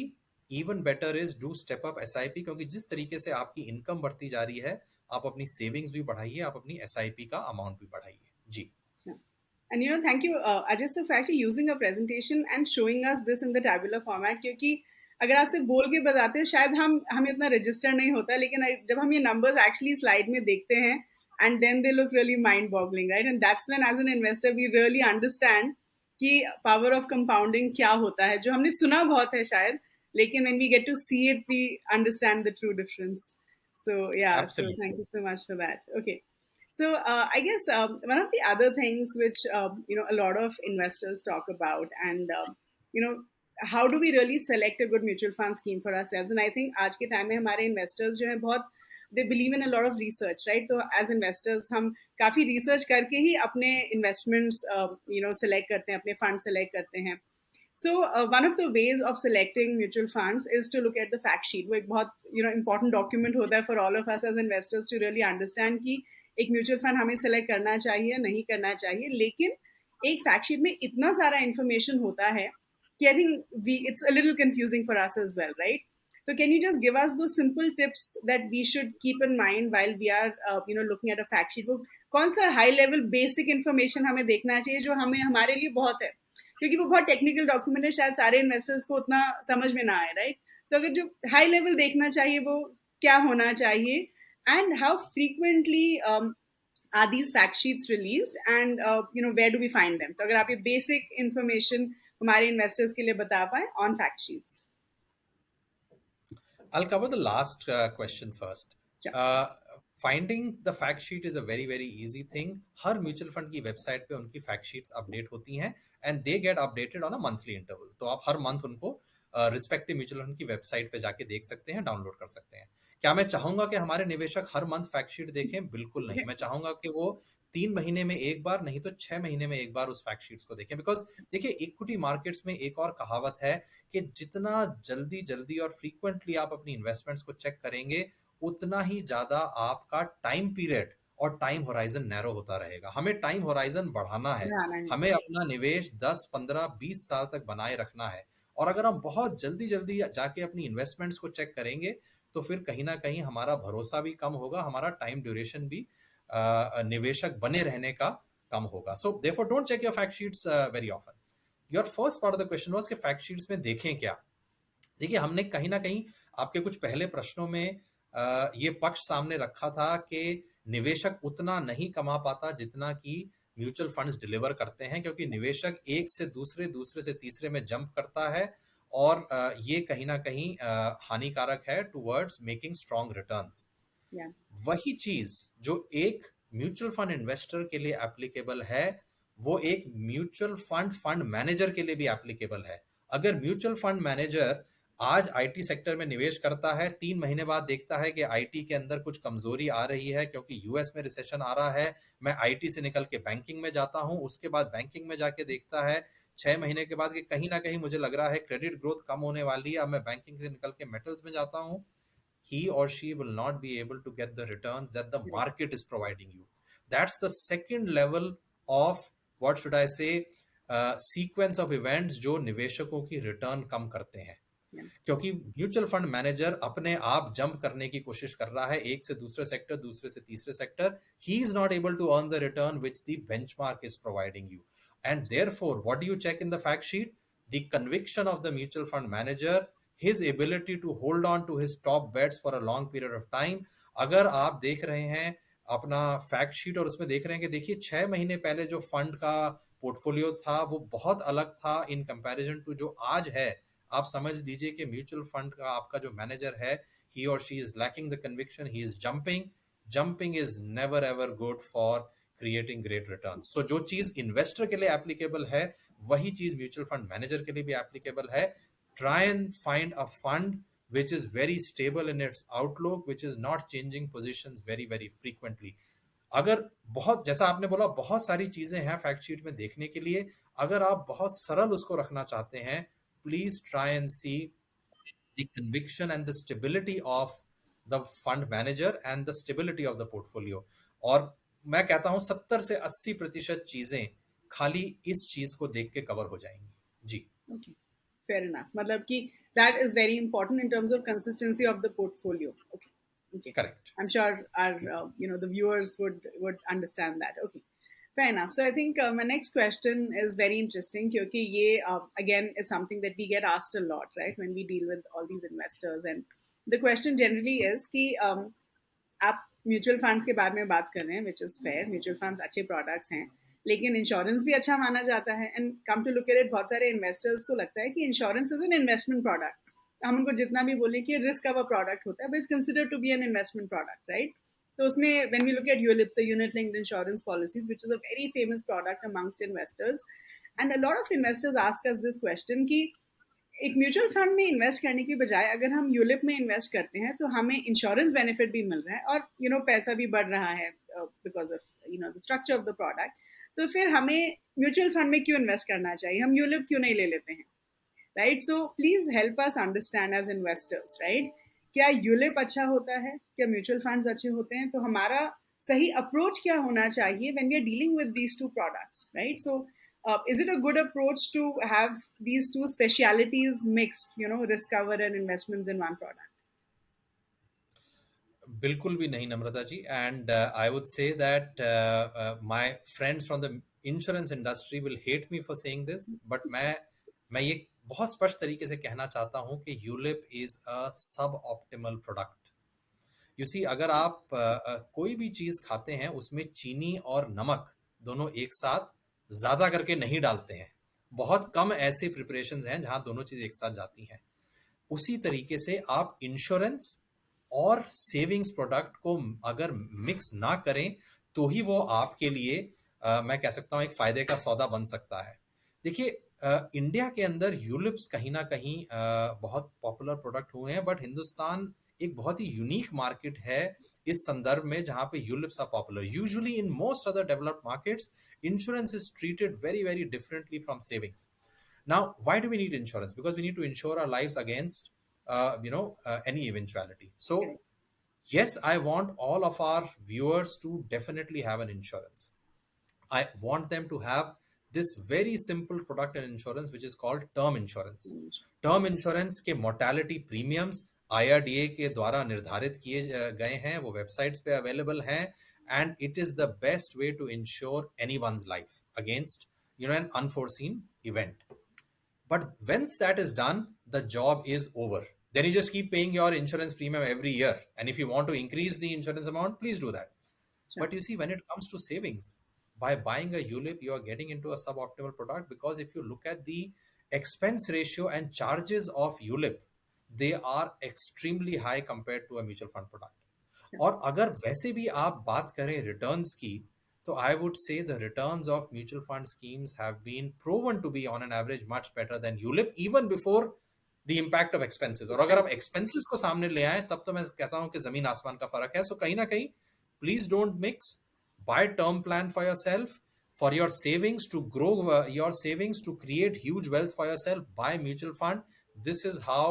even better is do step up SIP, क्योंकि जिस तरीके से आपकी income बढ़ती जा रही है, आप अपनी सेविंग्स भी बढ़ाइए, आप अपनी SIP का अमाउंट भी बढ़ाइए। जी। And thank you, Ajay sir, for actually using a presentation and showing us this in the tabular format, क्योंकि अगर आपसे बोल के बताते हैं शायद हमें इतना रजिस्टर नहीं होता, लेकिन जब हम ये नंबर्स एक्चुअली स्लाइड में देखते हैं and then they look really mind boggling, right? And that's when as an investor we really understand कि पावर ऑफ कंपाउंडिंग क्या होता है, जो हमने सुना बहुत है शायद, लेकिन when we get to see it we understand the true difference. So yeah, so thank you so much for that. Okay, so I guess one of the other things which a lot of investors talk about, and how do we really select a good mutual fund scheme for ourselves? And I think आज के time में हमारे investors जो हैं बहुत they believe in a lot of research, right? तो as investors हम काफी research करके ही अपने investments select करते हैं, अपने fund select करते हैं। So one of the ways of selecting mutual funds is to look at the fact sheet। वो एक बहुत important document होता है for all of us as investors to really understand कि एक म्यूचुअल फंड हमें सेलेक्ट करना चाहिए नहीं करना चाहिए। लेकिन एक फैक्ट शीट में इतना सारा इंफॉर्मेशन होता है कि I think it's a little confusing for us as well, right? तो can you just give us दो simple tips that we should keep in mind while we are looking at a fact sheet? वो कौन सा high level basic information हमें देखना चाहिए जो हमारे लिए बहुत है, क्योंकि वो बहुत टेक्निकल डॉक्यूमेंट है, शायद सारे इन्वेस्टर्स को उतना समझ में ना आए, राइट? तो अगर जो हाई लेवल देखना चाहिए वो क्या होना चाहिए? And how frequently are these fact sheets released, and where do we find them? तो अगर आप ये basic information हमारे investors के लिए बता पाए on fact sheets। I'll cover the last question first। Sure. Finding the fact sheet is a very very easy thing। Her mutual fund की वेबसाइट पे उनकी फैक्ट शीट्स अपडेट होती हैं, and they get updated on a monthly interval. तो आप हर month उनको respective mutual fund की website पे जाके देख सकते हैं, डाउनलोड कर सकते हैं। क्या मैं चाहूंगा कि हमारे निवेशक हर मंथ फैक्ट शीट देखें? बिल्कुल नहीं। मैं चाहूंगा कि वो 3 महीने में एक बार, नहीं तो 6 महीने में एक बार उस फैक्ट शीट्स को देखें। बिकॉज देखिए, इक्विटी मार्केट्स में एक और कहावत है कि जितना जल्दी जल्दी और फ्रीक्वेंटली आप अपनी इन्वेस्टमेंट्स को चेक करेंगे, उतना ही ज्यादा आपका टाइम पीरियड और टाइम होराइजन नैरो होता रहेगा। हमें टाइम होराइजन बढ़ाना है, हमें अपना निवेश 10, 15, 20 साल तक बनाए रखना है। और अगर हम बहुत जल्दी जल्दी जाके अपनी इन्वेस्टमेंट्स को चेक करेंगे, तो फिर कहीं ना कहीं हमारा भरोसा भी कम होगा, हमारा टाइम ड्यूरेशन भी निवेशक बने रहने का कम होगा। So therefore don't check your fact sheets very often. Your first part of the question was कि फैक्ट शीट्स में देखें क्या। देखिए, हमने कहीं ना कहीं आपके कुछ पहले प्रश्नों में ये पक्ष सामने रखा था कि निवेशक उतना नहीं कमा पाता जितना कि म्यूचुअल फंड्स डिलीवर करते हैं, क्योंकि निवेशक एक से दूसरे, दूसरे से तीसरे में जंप करता है, और ये कहीं ना कहीं हानिकारक है टुवर्ड्स मेकिंग स्ट्रॉन्ग रिटर्न्स। वही चीज जो एक म्यूचुअल फंड इन्वेस्टर के लिए एप्लीकेबल है, वो एक म्यूचुअल फंड मैनेजर के लिए भी एप्लीकेबल है। अगर म्यूचुअल फंड मैनेजर आज आईटी सेक्टर में निवेश करता है, 3 महीने बाद देखता है कि आईटी के अंदर कुछ कमजोरी आ रही है क्योंकि यूएस में रिसेशन आ रहा है, मैं आईटी से निकल के बैंकिंग में जाता हूं, उसके बाद बैंकिंग में जाके देखता है 6 महीने के बाद कि कहीं ना कहीं मुझे लग रहा है क्रेडिट ग्रोथ कम होने वाली है, अब मैं बैंकिंग से निकल के मेटल्स में जाता हूं, he or she will not be able to get the returns that the Correct. market is providing you. That's the second level of, what should I say, sequence of events जो निवेशकों की return कम करते हैं. Yeah. क्योंकि mutual fund manager अपने आप jump करने की कोशिश कर रहा है, एक से दूसरे सेक्टर, दूसरे से तीसरे sector. He is not able to earn the return which the benchmark is providing you. And therefore what do you check in the fact sheet? The conviction of the mutual fund manager, his ability to hold on to his top bets for a long period of time. अगर आप देख रहे हैं अपना fact sheet और उसमें देख रहे हैं कि देखिए 6 महीने पहले जो फंड का पोर्टफोलियो था वो बहुत अलग था इन कंपैरिजन टू जो आज है, आप समझ लीजिए कि म्यूचुअल फंड का आपका जो मैनेजर है, he or she is lacking the conviction, he is jumping is never ever good for creating great returns. So जो चीज इन्वेस्टर के लिए एप्लीकेबल है वही चीज म्यूचुअल फंड मैनेजर के लिए भी एप्लीकेबल है. Try and find a fund which is very stable in its outlook, which is not changing positions very very frequently. अगर बहुत, जैसा आपने बोला, बहुत सारी चीजें हैं फैक्ट शीट में देखने के लिए, अगर आप बहुत सरल उसको रखना चाहते हैं, please try and see the conviction and the stability of the fund manager and the stability of the portfolio. और मैं कहता हूं 70 से 80% चीजें खाली इस चीज को देख के कवर हो जाएंगी. जी. Okay. Fair enough. मतलब कि that is very important in terms of consistency of the portfolio. Okay. Okay. Correct. I'm sure our the viewers would understand that. Okay. Fair enough. So I think my next question is very interesting क्योंकि ये again is something that we get asked a lot, right, when we deal with all these investors. And the question generally is कि आप mutual funds के बारे में बात कर रहे हैं, which is fair. Mutual funds अच्छे प्रोडक्ट्स हैं, लेकिन इंश्योरेंस भी अच्छा माना जाता है. And come to look at it, बहुत सारे इन्वेस्टर्स को लगता है कि insurance is an investment product. हम उनको जितना भी बोले कि रिस्क का प्रोडक्ट होता है, but is consider to be an investment product, right? तो उसमें when we look at ULIP, the unit linked insurance policies, which is a very famous product amongst investors. And a lot of investors ask us this question कि एक mutual fund में invest करने की बजाय अगर हम यूलिप में invest करते हैं तो हमें इंश्योरेंस बेनिफिट भी मिल रहा है और पैसा भी बढ़ रहा है because of the structure of the product. तो फिर हमें म्यूचुअल फंड में क्यों इन्वेस्ट करना चाहिए, हम यूलिप क्यों नहीं ले लेते हैं, right? So please help us understand as investors, right? क्या यूलिप अच्छा होता है, क्या म्यूचुअल फंड्स अच्छे होते हैं? तो हमारा सही अप्रोच क्या होना चाहिए when we are dealing with these two products, right? So is it a good approach to have these two specialities mixed, risk cover and investments in one product? बिल्कुल भी नहीं Namrata ji. And I would say that my friends from the insurance industry will hate me for saying this, but मैं ये बहुत स्पष्ट तरीके से कहना चाहता हूं कि यूलिप इज अ सब ऑप्टिमल प्रोडक्ट. यू सी, अगर आप कोई भी चीज खाते हैं उसमें चीनी और नमक दोनों एक साथ ज्यादा करके नहीं डालते हैं. बहुत कम ऐसे प्रिपरेशंस हैं जहां दोनों चीज एक साथ जाती हैं. उसी तरीके से आप इंश्योरेंस और सेविंग्स प्रोडक्ट को अगर मिक्स ना करें तो ही वो आपके लिए मैं कह सकता हूं एक फायदे का सौदा बन सकता है. देखिए, इंडिया के अंदर यूलिप्स कहीं ना कहीं बहुत पॉपुलर प्रोडक्ट हुए हैं, बट हिंदुस्तान एक बहुत ही यूनिक मार्केट है इस संदर्भ में जहां पे ULIPs are popular. Usually in most other developed markets insurance is treated very very differently from savings. Now, why do we need insurance? Because we need to insure our lives against any eventuality. So yes, I want all of our viewers to definitely have an insurance. I want them to have this very simple product in insurance which is called term insurance. Term insurance के mortality premiums IRDA के द्वारा निर्धारित किए गए हैं, वो websites पे available हैं. And it is the best way to insure anyone's life against an unforeseen event. But once that is done, the job is over. Then you just keep paying your insurance premium every year, and if you want to increase the insurance amount, please do that. Sure. But you see, when it comes to savings, by buying a ULIP, you are getting into a suboptimal product, because if you look at the expense ratio and charges of ULIP, they are extremely high compared to a mutual fund product. और अगर वैसे भी आप बात करें returns की, तो I would say the returns of mutual fund schemes have been proven to be on an average much better than ULIP even before the impact of expenses. और अगर आप एक्सपेंसेस को सामने ले आए तब तो मैं कहता हूं कि जमीन आसमान का फर्क है। सो कहीं ना कहीं please don't mix, by term plan for yourself, for your savings to grow your savings to create huge wealth for yourself, buy mutual fund. This is how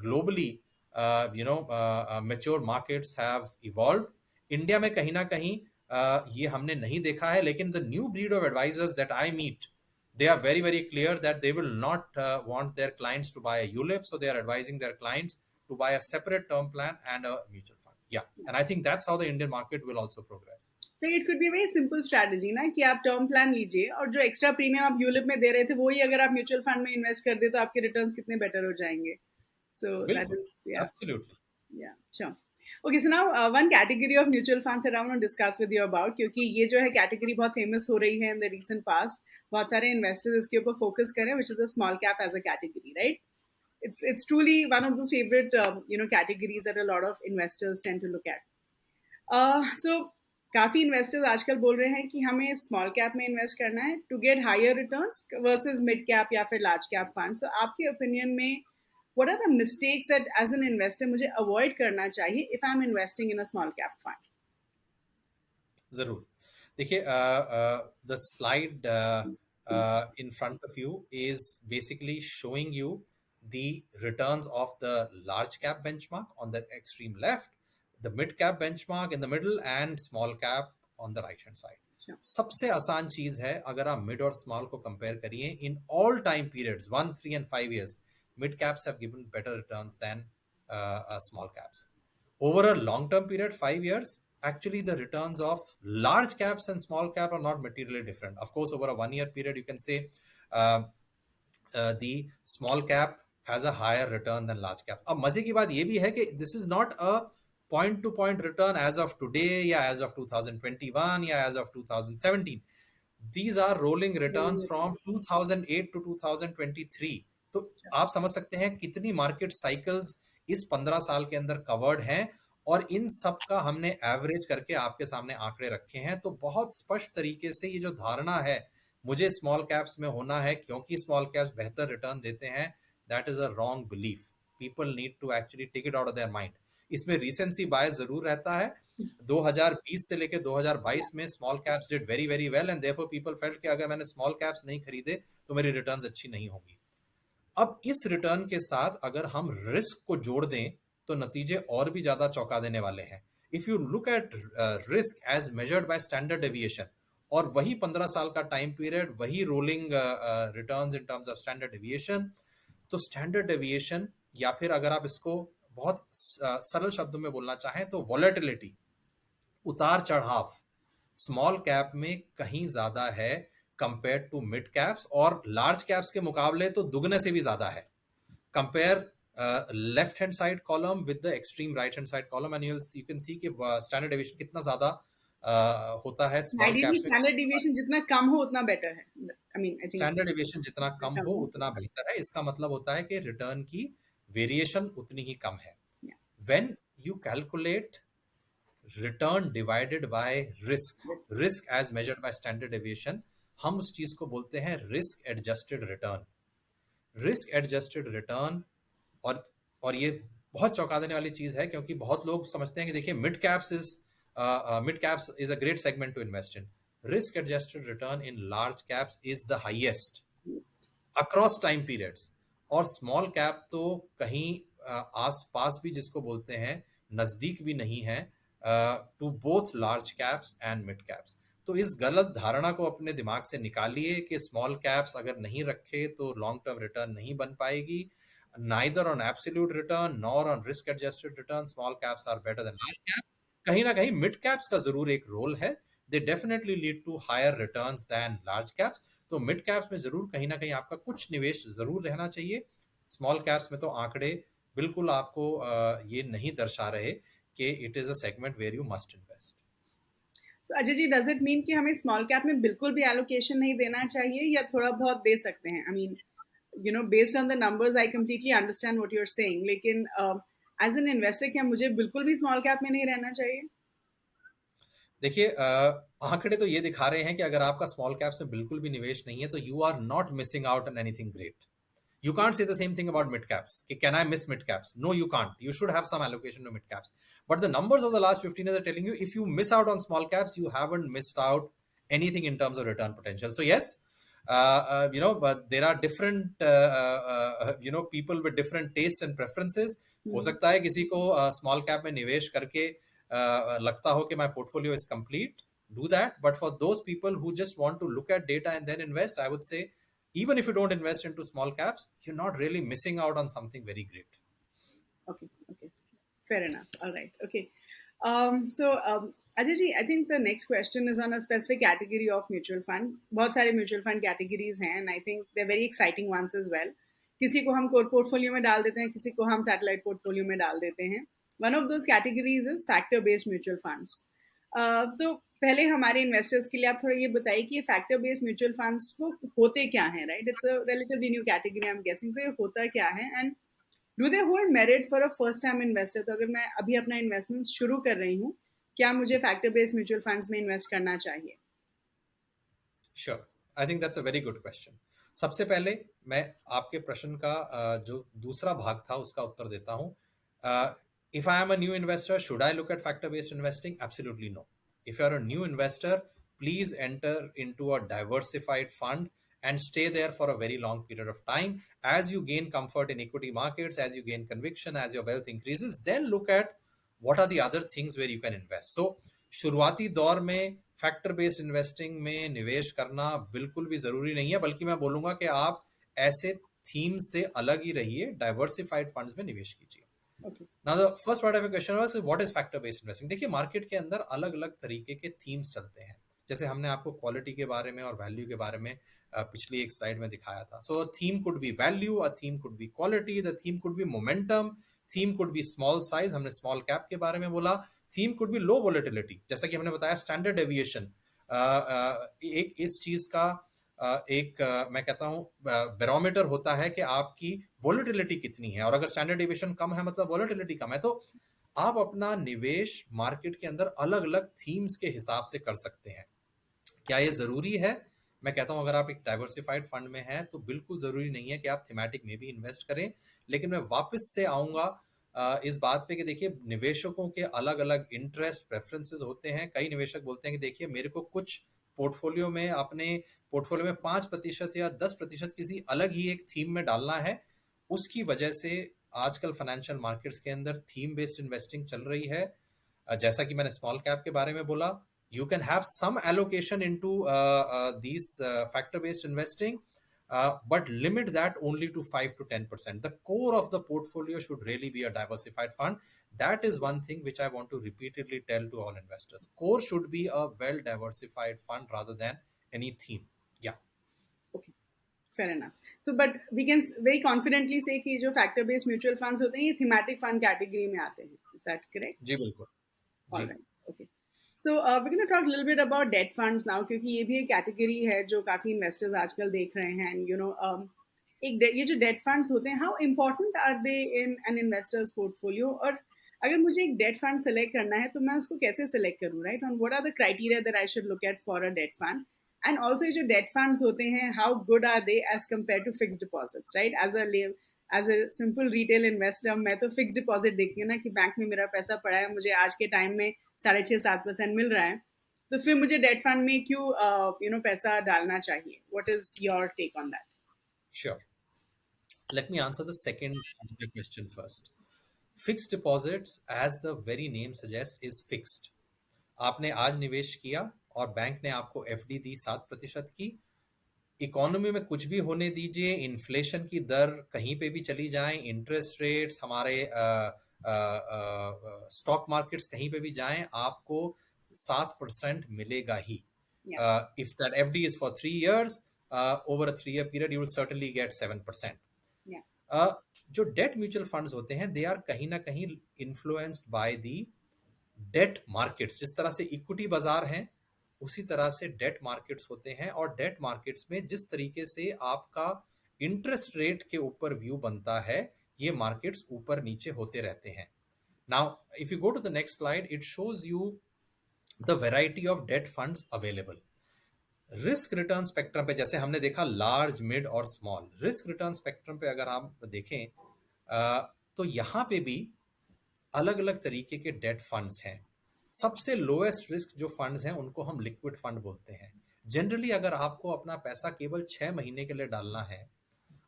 globally mature markets have evolved. India में कहीं ना कहीं ये हमने नहीं देखा है, लेकिन the new breed of advisors that I meet, they are very very clear that they will not want their clients to buy a ULIP, so they are advising their clients to buy a separate term plan and a mutual fund. Yeah, and I think that's how the Indian market will also progress. तो it could be very simple strategy ना कि आप term plan लीजिए और जो extra premium आप ULIP में दे रहे थे वही अगर आप म्यूचुअल फंड में इन्वेस्ट कर दे तो आपके रिटर्न्स कितने बेटर हो जाएंगे. So that is absolutely yeah sure. Okay, so now one category of mutual funds that I want to discuss with you about, क्योंकि ये जो है कैटेगरी बहुत फेमस हो रही है इन द रीसेंट पास्ट. बहुत सारे इन्वेस्टर्स इसके ऊपर फोकस करें, which is a small cap as a category, right? It's truly one of those favorite categories that a lot of investors tend to look at. So काफ़ी investors आजकल बोल रहे हैं कि हमें स्मॉल कैप में इन्वेस्ट करना है to get higher returns versus mid cap या फिर लार्ज कैप फंड. तो आपके ओपिनियन में what are the mistakes that as an investor मुझे अवॉइड करना चाहिए if I am investing in a small cap fund? जरूर. देखिए, the slide in front of you is basically showing you the returns of the large cap benchmark on the extreme left, the mid cap benchmark in the middle, and small cap on the right hand side. Sure. सबसे आसान चीज है अगर आप mid और small को compare करिए in all time periods 1, 3 and 5 years, mid caps have given better returns than small caps. Over a long term period, 5 years, actually the returns of large caps and small cap are not materially different. Of course, over a 1 year period, you can say the small cap has a higher return than large cap. अब मजे की बात ये भी है कि this is not a point to point return as of today या as of 2021 या as of 2017. These are rolling returns from 2008 to 2023. तो आप समझ सकते हैं कितनी मार्केट साइकिल्स इस 15 साल के अंदर कवर्ड हैं, और इन सब का हमने एवरेज करके आपके सामने आंकड़े रखे हैं. तो बहुत स्पष्ट तरीके से ये जो धारणा है मुझे स्मॉल कैप्स में होना है क्योंकि स्मॉल कैप्स बेहतर रिटर्न देते हैं, that is a wrong belief. People need to actually take it out of their mind. इसमें रिसेंसी बायस जरूर रहता है. 2020 से लेकर 2022 में small caps did very very well, and therefore people felt कि अगर मैंने स्मॉल कैप्स नहीं खरीदे तो मेरी रिटर्न्स अच्छी नहीं होंगी. अब इस रिटर्न के साथ अगर हम रिस्क को जोड़ दें तो नतीजे और भी ज्यादा चौंका देने वाले हैं. If you look at risk as measured by standard deviation, और वही 15 साल का टाइम पीरियड, वही rolling returns in terms of standard deviation, तो स्टैंडर्ड डेविएशन, या फिर अगर आप इसको बहुत सरल शब्दों में बोलना चाहें तो वॉलेटिलिटी, उतार चढ़ाव, स्मॉल कैप में कहीं ज्यादा है कंपेयर टू मिड कैप्स, और लार्ज कैप्स के मुकाबले तो दुगने से भी ज्यादा है. Compare left hand side column with the extreme right hand side column, and you can सी कि स्टैंडर्ड डेविएशन कितना ज्यादा होता है स्मॉल कैप्स में. स्टैंडर्ड डेविएशन जितना कम हो उतना बेटर है. आई मीन स्टैंडर्ड डेविएशन जितना कम हो उतना बेहतर है. इसका मतलब होता है कि रिटर्न की वेरिएशन उतनी ही कम है. When you calculate return divided by risk as measured by standard deviation, हम उस चीज को बोलते हैं risk adjusted return. Risk adjusted return, और ये बहुत चौंका देने वाली चीज है क्योंकि बहुत लोग समझते हैं कि देखिए mid caps is a great segment to invest in. Risk adjusted return in large caps is the highest across time periods, और स्मॉल कैप तो कहीं आस पास भी, जिसको बोलते हैं नजदीक भी नहीं है to both large caps and mid caps. तो इस गलत धारणा को अपने दिमाग से निकालिए कि स्मॉल कैप्स अगर नहीं रखे तो लॉन्ग टर्म रिटर्न नहीं बन पाएगी. Neither on absolute return nor on risk adjusted return small caps are better than large caps. कहीं ना कहीं मिड कैप्स का जरूर एक रोल है. They definitely lead to higher returns than large caps. तो मिड कैप्स में जरूर कहीं ना कहीं आपका कुछ निवेश जरूर रहना चाहिए. स्मॉल कैप्स में तो आंकड़े बिल्कुल आपको ये नहीं दर्शा रहे कि it is a segment where you must invest. तो Ajay ji, does it mean कि हमें स्मॉल कैप में बिल्कुल भी एलोकेशन नहीं देना चाहिए या थोड़ा बहुत दे सकते हैं? I mean, you know, based on the numbers I completely understand what you are saying, लेकिन एज एन इन्वेस्टर क्या मुझे बिल्कुल भी स्मॉल कैप में नहीं रहना चाहिए? देखिए, आंकड़े तो ये दिखा रहे हैं कि अगर आपका स्मॉल कैप्स में बिल्कुल भी निवेश नहीं है तो you are not missing out on anything great. You can't say the same thing about mid caps. Can I miss mid caps? No, you can't. You should have some allocation to mid caps. But the numbers of the last 15 years are telling you, if you miss out on small caps, you haven't missed out anything in terms of return potential. So yes, but there are different people with different tastes and preferences. हो सकता है किसी को small cap में निवेश करके लगता हो कि my portfolio is complete. Do that. But for those people who just want to look at data and then invest, I would say, even if you don't invest into small caps, you're not really missing out on something very great. Okay. Fair enough. All right. Okay. Ajay ji, I think the next question is on a specific category of mutual fund. बहुत सारे mutual fund categories हैं, and I think they're very exciting ones as well. किसी को हम core portfolio में डाल देते हैं, किसी को हम satellite portfolio में डाल देते हैं. One of those categories is factor-based mutual funds. तो पहले हमारे इन्वेस्टर्स के लिए आप थोड़ा ये बताइए कि ये फैक्टर बेस्ड म्यूचुअल फंड्स वो होते क्या हैं, right? It's a relatively new category, I am guessing. तो ये होता क्या है, and do they hold merit for a first time investor? तो अगर मैं अभी अपना इन्वेस्टमेंट शुरू कर रही हूँ, क्या मुझे फैक्टर बेस्ड म्यूचुअल फंड्स में इन्वेस्ट करना चाहिए? Sure, I think that's a very good question. सबसे पहले मैं आपके प्रश्न का जो दूसरा भाग था उसका उत्तर देता हूँ. If I am a new investor, should I look at factor-based investing? Absolutely no. If you are a new investor, please enter into a diversified fund and stay there for a very long period of time. As you gain comfort in equity markets, as you gain conviction, as your wealth increases, then look at what are the other things where you can invest. So, शुरुआती दौर में factor based investing में निवेश करना बिल्कुल भी जरूरी नहीं है, बल्कि मैं बोलूंगा कि आप ऐसे थीम से अलग ही रहिए, डाइवर्सिफाइड फंड्स में निवेश कीजिए. Now the first part of your question was what is factor based investing. देखिए मार्केट के अंदर अलग अलग तरीके के थीम्स चलते हैं. जैसे हमने आपको क्वालिटी के बारे में और वैल्यू के बारे में पिछली एक स्लाइड में दिखाया था. So theme could be value, a theme could be quality, the theme could be momentum, theme could be small size, हमने स्मॉल कैप के बारे में बोला. Theme could be low volatility, जैसा कि हमने बताया स्टैंडर्ड डेविएशन एक इस चीज का मैं कहता हूं बैरोमीटर होता है कि आपकी वोलेटिलिटी कितनी है, और अगर स्टैंडर्ड डेविएशन कम है मतलब वोलेटिलिटी कम है. तो आप अपना निवेश मार्केट के अंदर अलग अलग थीम्स के हिसाब से कर सकते हैं. क्या ये जरूरी है? मैं कहता हूं अगर आप एक डाइवर्सिफाइड फंड में हैं तो बिल्कुल जरूरी नहीं है कि आप थीमेटिक में भी इन्वेस्ट करें. लेकिन मैं वापस से आऊंगा इस बात पे कि देखिए निवेशकों के अलग अलग इंटरेस्ट प्रेफरेंसेस होते हैं. कई निवेशक बोलते हैं कि देखिए मेरे को कुछ पोर्टफोलियो में अपने पोर्टफोलियो में 5% या 10% किसी अलग ही एक थीम में डालना है. उसकी वजह से आजकल फाइनेंशियल मार्केट्स के अंदर थीम बेस्ड इन्वेस्टिंग चल रही है. जैसा कि मैंने स्मॉल कैप के बारे में बोला, you can have some allocation into these factor based investing, but limit that only to 5 to 10%. The core of the portfolio should really be a diversified fund. That is one thing which I want to repeatedly tell to all investors. Core should be a well diversified fund rather than any theme. Yeah. Okay, fair enough. So but we can very confidently say कि जो factor based mutual funds होते हैं ये thematic fund category में आते हैं. Is that correct? जी बिल्कुल. All right. Okay. So we're going to talk a little bit about debt funds now, क्योंकि ये भी एक कैटेगरी है जो काफ़ी इन्वेस्टर्स आजकल देख रहे हैं. एंड ये जो डेट फंड्स होते हैं, how important are they in an investor's portfolio? और अगर मुझे एक डेट फंड सेलेक्ट करना है तो मैं उसको कैसे सेलेक्ट करूँ, right? On what are the criteria that I should look at for a debt fund? And also जो डेट फंड्स होते हैं, how good are they as compared to fixed deposits, right? As a simple retail investor मैं तो fix deposit देखती हूँ ना कि bank में मेरा पैसा पड़ा है, मुझे आज के टाइम में 6.5-7% मिल रहा है, तो फिर मुझे डेट फंड में क्यों पैसा डालना चाहिए? What is your take on that? Sure. Let me answer the second part of the question first. Fixed deposits, as the very name suggests, is fixed. आपने आज निवेश किया और बैंक ने आपको एफडी दी 7% की. इकोनॉमी में कुछ भी होने दीजिए, इन्फ्लेशन की दर कहीं पे भी चली जाए, इंटरेस्ट रेट्स हमारे स्टॉक मार्केट्स कहीं पे भी जाएं, आपको 7% मिलेगा ही. If that FD is for 3 years, over a 3-year period you will certainly get 7%. जो डेट म्यूचुअल फंड्स होते हैं, दे आर कहीं ना कहीं influenced by the debt markets. जिस तरह से इक्विटी बाजार हैं उसी तरह से डेट मार्केट्स होते हैं, और डेट मार्केट्स में जिस तरीके से आपका इंटरेस्ट रेट के ऊपर व्यू बनता है, ये मार्केट्स ऊपर नीचे होते रहते हैं. Now if you go to the next slide, it shows you the variety of debt funds available. Risk return spectrum पे जैसे हमने देखा लार्ज, मिड और स्मॉल, रिस्क रिटर्न स्पेक्ट्रम पे अगर आप देखें तो यहाँ पे भी अलग अलग तरीके के डेट फंड्स हैं। सबसे लोएस्ट रिस्क जो फंड्स हैं उनको हम लिक्विड फंड बोलते हैं। जनरली अगर आपको अपना पैसा केवल 6 महीने के लिए डालना है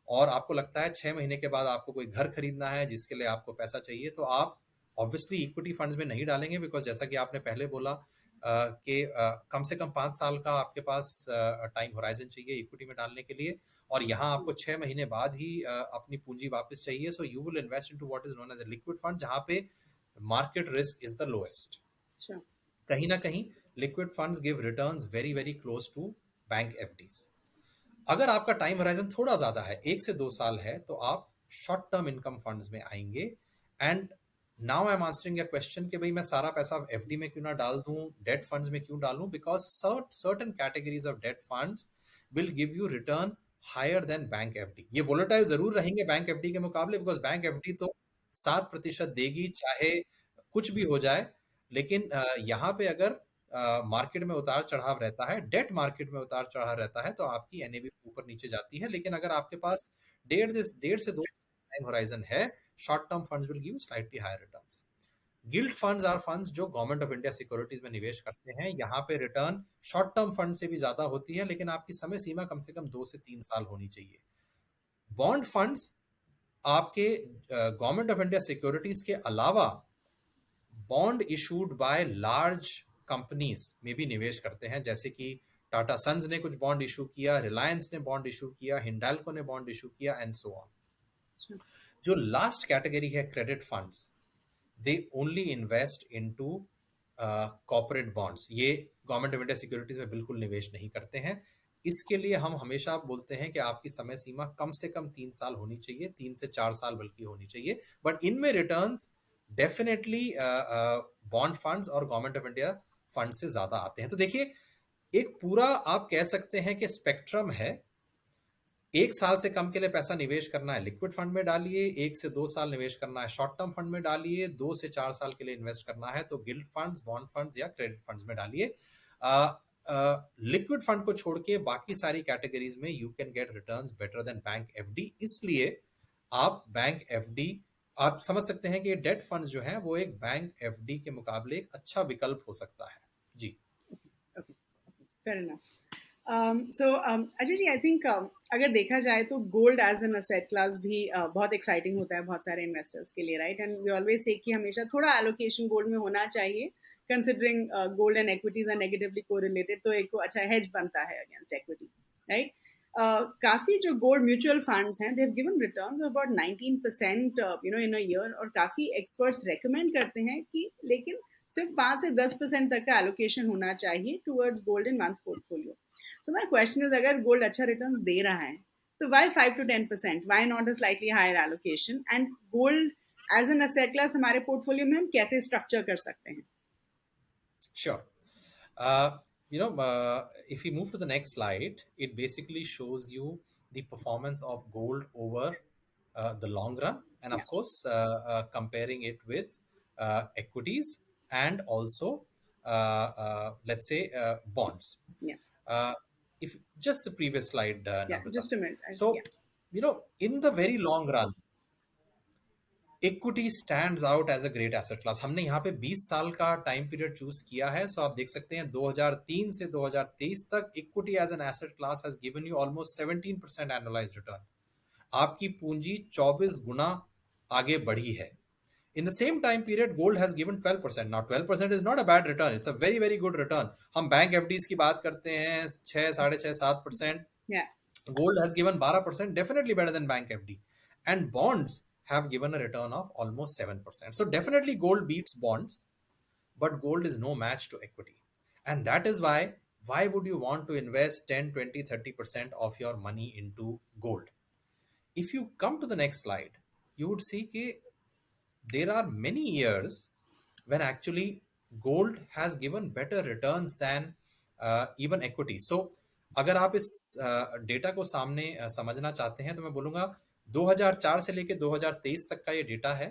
और आपको लगता है 6 महीने के बाद आपको कोई घर खरीदना है जिसके लिए आपको पैसा चाहिए, तो आप ऑब्वियसली इक्विटी फंड्स में नहीं डालेंगे, बिकॉज जैसा कि आपने पहले बोला कि कम से कम 5 साल का आपके पास टाइम होराइजन चाहिए इक्विटी में डालने के लिए, और यहाँ आपको 6 महीने बाद ही अपनी पूंजी वापस चाहिए। So you will invest into what is known as a liquid fund, जहाँ पे market risk is the lowest. Sure. कहीं ना कहीं liquid funds give returns very very close to bank FDs. अगर आपका टाइम होराइजन थोड़ा ज्यादा है, 1 से 2 साल है, तो आप शॉर्ट टर्म इनकम फंड्स में आएंगे। And now I am answering your question कि भाई मैं सारा पैसा एफडी में क्यों ना डाल दूं, डेट फंड्स में क्यों डालूं, because certain categories of debt funds will give you return higher than bank FD. ये वोलेटाइल जरूर रहेंगे बैंक एफडी के मुकाबले, बिकॉज बैंक एफडी तो 7% देगी चाहे कुछ भी हो जाए। लेकिन यहाँ पे अगर मार्केट में उतार चढ़ाव रहता है, डेट मार्केट में उतार चढ़ाव रहता है, तो आपकी एनएवी ऊपर नीचे जाती है। लेकिन अगर आपके पास 1.5 से 2 टाइम होराइजन है, short term funds will give slightly higher returns. Gilt funds are funds जो गवर्नमेंट ऑफ इंडिया सिक्योरिटीज में निवेश करते हैं। यहाँ पे रिटर्न शॉर्ट टर्म फंड से भी ज्यादा होती है, लेकिन आपकी समय सीमा कम से कम 2 से 3 साल होनी चाहिए। बॉन्ड फंड्स आपके गवर्नमेंट ऑफ इंडिया सिक्योरिटीज के अलावा bond issued by large companies में भी निवेश करते हैं, जैसे कि टाटा सन्स ने कुछ बॉन्ड इशू किया, रिलायंस ने बॉन्ड इशू किया, हिंडाल्को ने बॉन्ड इशू किया, एंड सो ऑन। जो लास्ट कैटेगरी है credit funds, they only invest into corporate bonds. ये गवर्नमेंट ऑफ इंडिया सिक्योरिटीज में बिल्कुल निवेश नहीं करते हैं। इसके लिए हम हमेशा बोलते हैं कि आपकी समय सीमा कम से कम 3 साल होनी चाहिए, 3 से 4 साल बल्कि होनी चाहिए। बट इनमें रिटर्न्स डेफिनेटली बॉन्ड फंड्स और गवर्नमेंट ऑफ इंडिया फंड से ज्यादा आते हैं। तो देखिए, एक पूरा आप कह सकते हैं कि स्पेक्ट्रम है। 1 साल से कम के लिए पैसा निवेश करना है, लिक्विड फंड में डालिए। 1 से 2 साल निवेश करना है, शॉर्ट टर्म फंड में डालिए। 2 से 4 साल के लिए इन्वेस्ट करना है तो गिल्ड फंड्स, बॉन्ड फंड्स या क्रेडिट फंड्स में डालिए। लिक्विड फंड को छोड़ के बाकी सारी कैटेगरीज में you can get returns better than bank FD. इसलिए आप बैंक एफडी, आप समझ सकते हैं कि डेट फंड्स जो हैं वो एक बैंक एफडी के मुकाबले एक अच्छा विकल्प हो सकता है। जी। Okay. Fair enough. Ajay ji, I think अगर देखा जाए तो gold as an asset class भी बहुत एक्साइटिंग होता है बहुत सारे इन्वेस्टर्स के लिए, right? And we always say कि हमेशा थोड़ा एलोकेशन गोल्ड में होना चाहिए, considering gold and equities are negatively correlated, तो एक अच्छा हेज बनता है अगेंस्ट एक्विटी, राइट? काफी जो गोल्ड म्यूचुअल फंड्स हैं, they have given returns of about 19% in a year, और काफी एक्सपर्ट्स रेकमेंड करते हैं कि लेकिन सिर्फ 5 से 10% तक का एलोकेशन होना चाहिए towards gold in one's portfolio. So my question is, अगर गोल्ड अच्छा रिटर्न्स दे रहा है तो why 5 to 10%? Why not a slightly higher allocation? And gold as an asset class हमारे पोर्टफोलियो में हम कैसे स्ट्रक्चर कर सकते हैं? Sure. If we move to the next slide, it basically shows you the performance of gold over the long run, and of course, comparing it with equities and also, let's say, bonds. Yeah. If just the previous slide, Namrata. Just a minute. So, in the very long run, equity stands out as a great asset class. हमने यहाँ पे 20 साल का time period choose किया है। सो आप देख सकते हैं 2003 से 2023 तक equity as an asset class has given you almost 17% annualised return. आपकी पूंजी 24 गुना आगे बढ़ी है। In the same time period, gold has given 12%. Now, 12% is not a bad return. It's a very, very good return. हम bank FDs की बात करते हैं 6, 6.5, 7%. Yeah. Gold has given 12%, definitely better than bank FD. And bonds have given a return of almost 7%. So definitely gold beats bonds, but gold is no match to equity. And that is why would you want to invest 10, 20, 30% of your money into gold? If you come to the next slide, you would see that there are many years when actually gold has given better returns than even equity. So अगर आप इस data को सामने समझना चाहते हैं तो मैं बोलूँगा 2004 से लेके 2023 तक का ये डेटा है।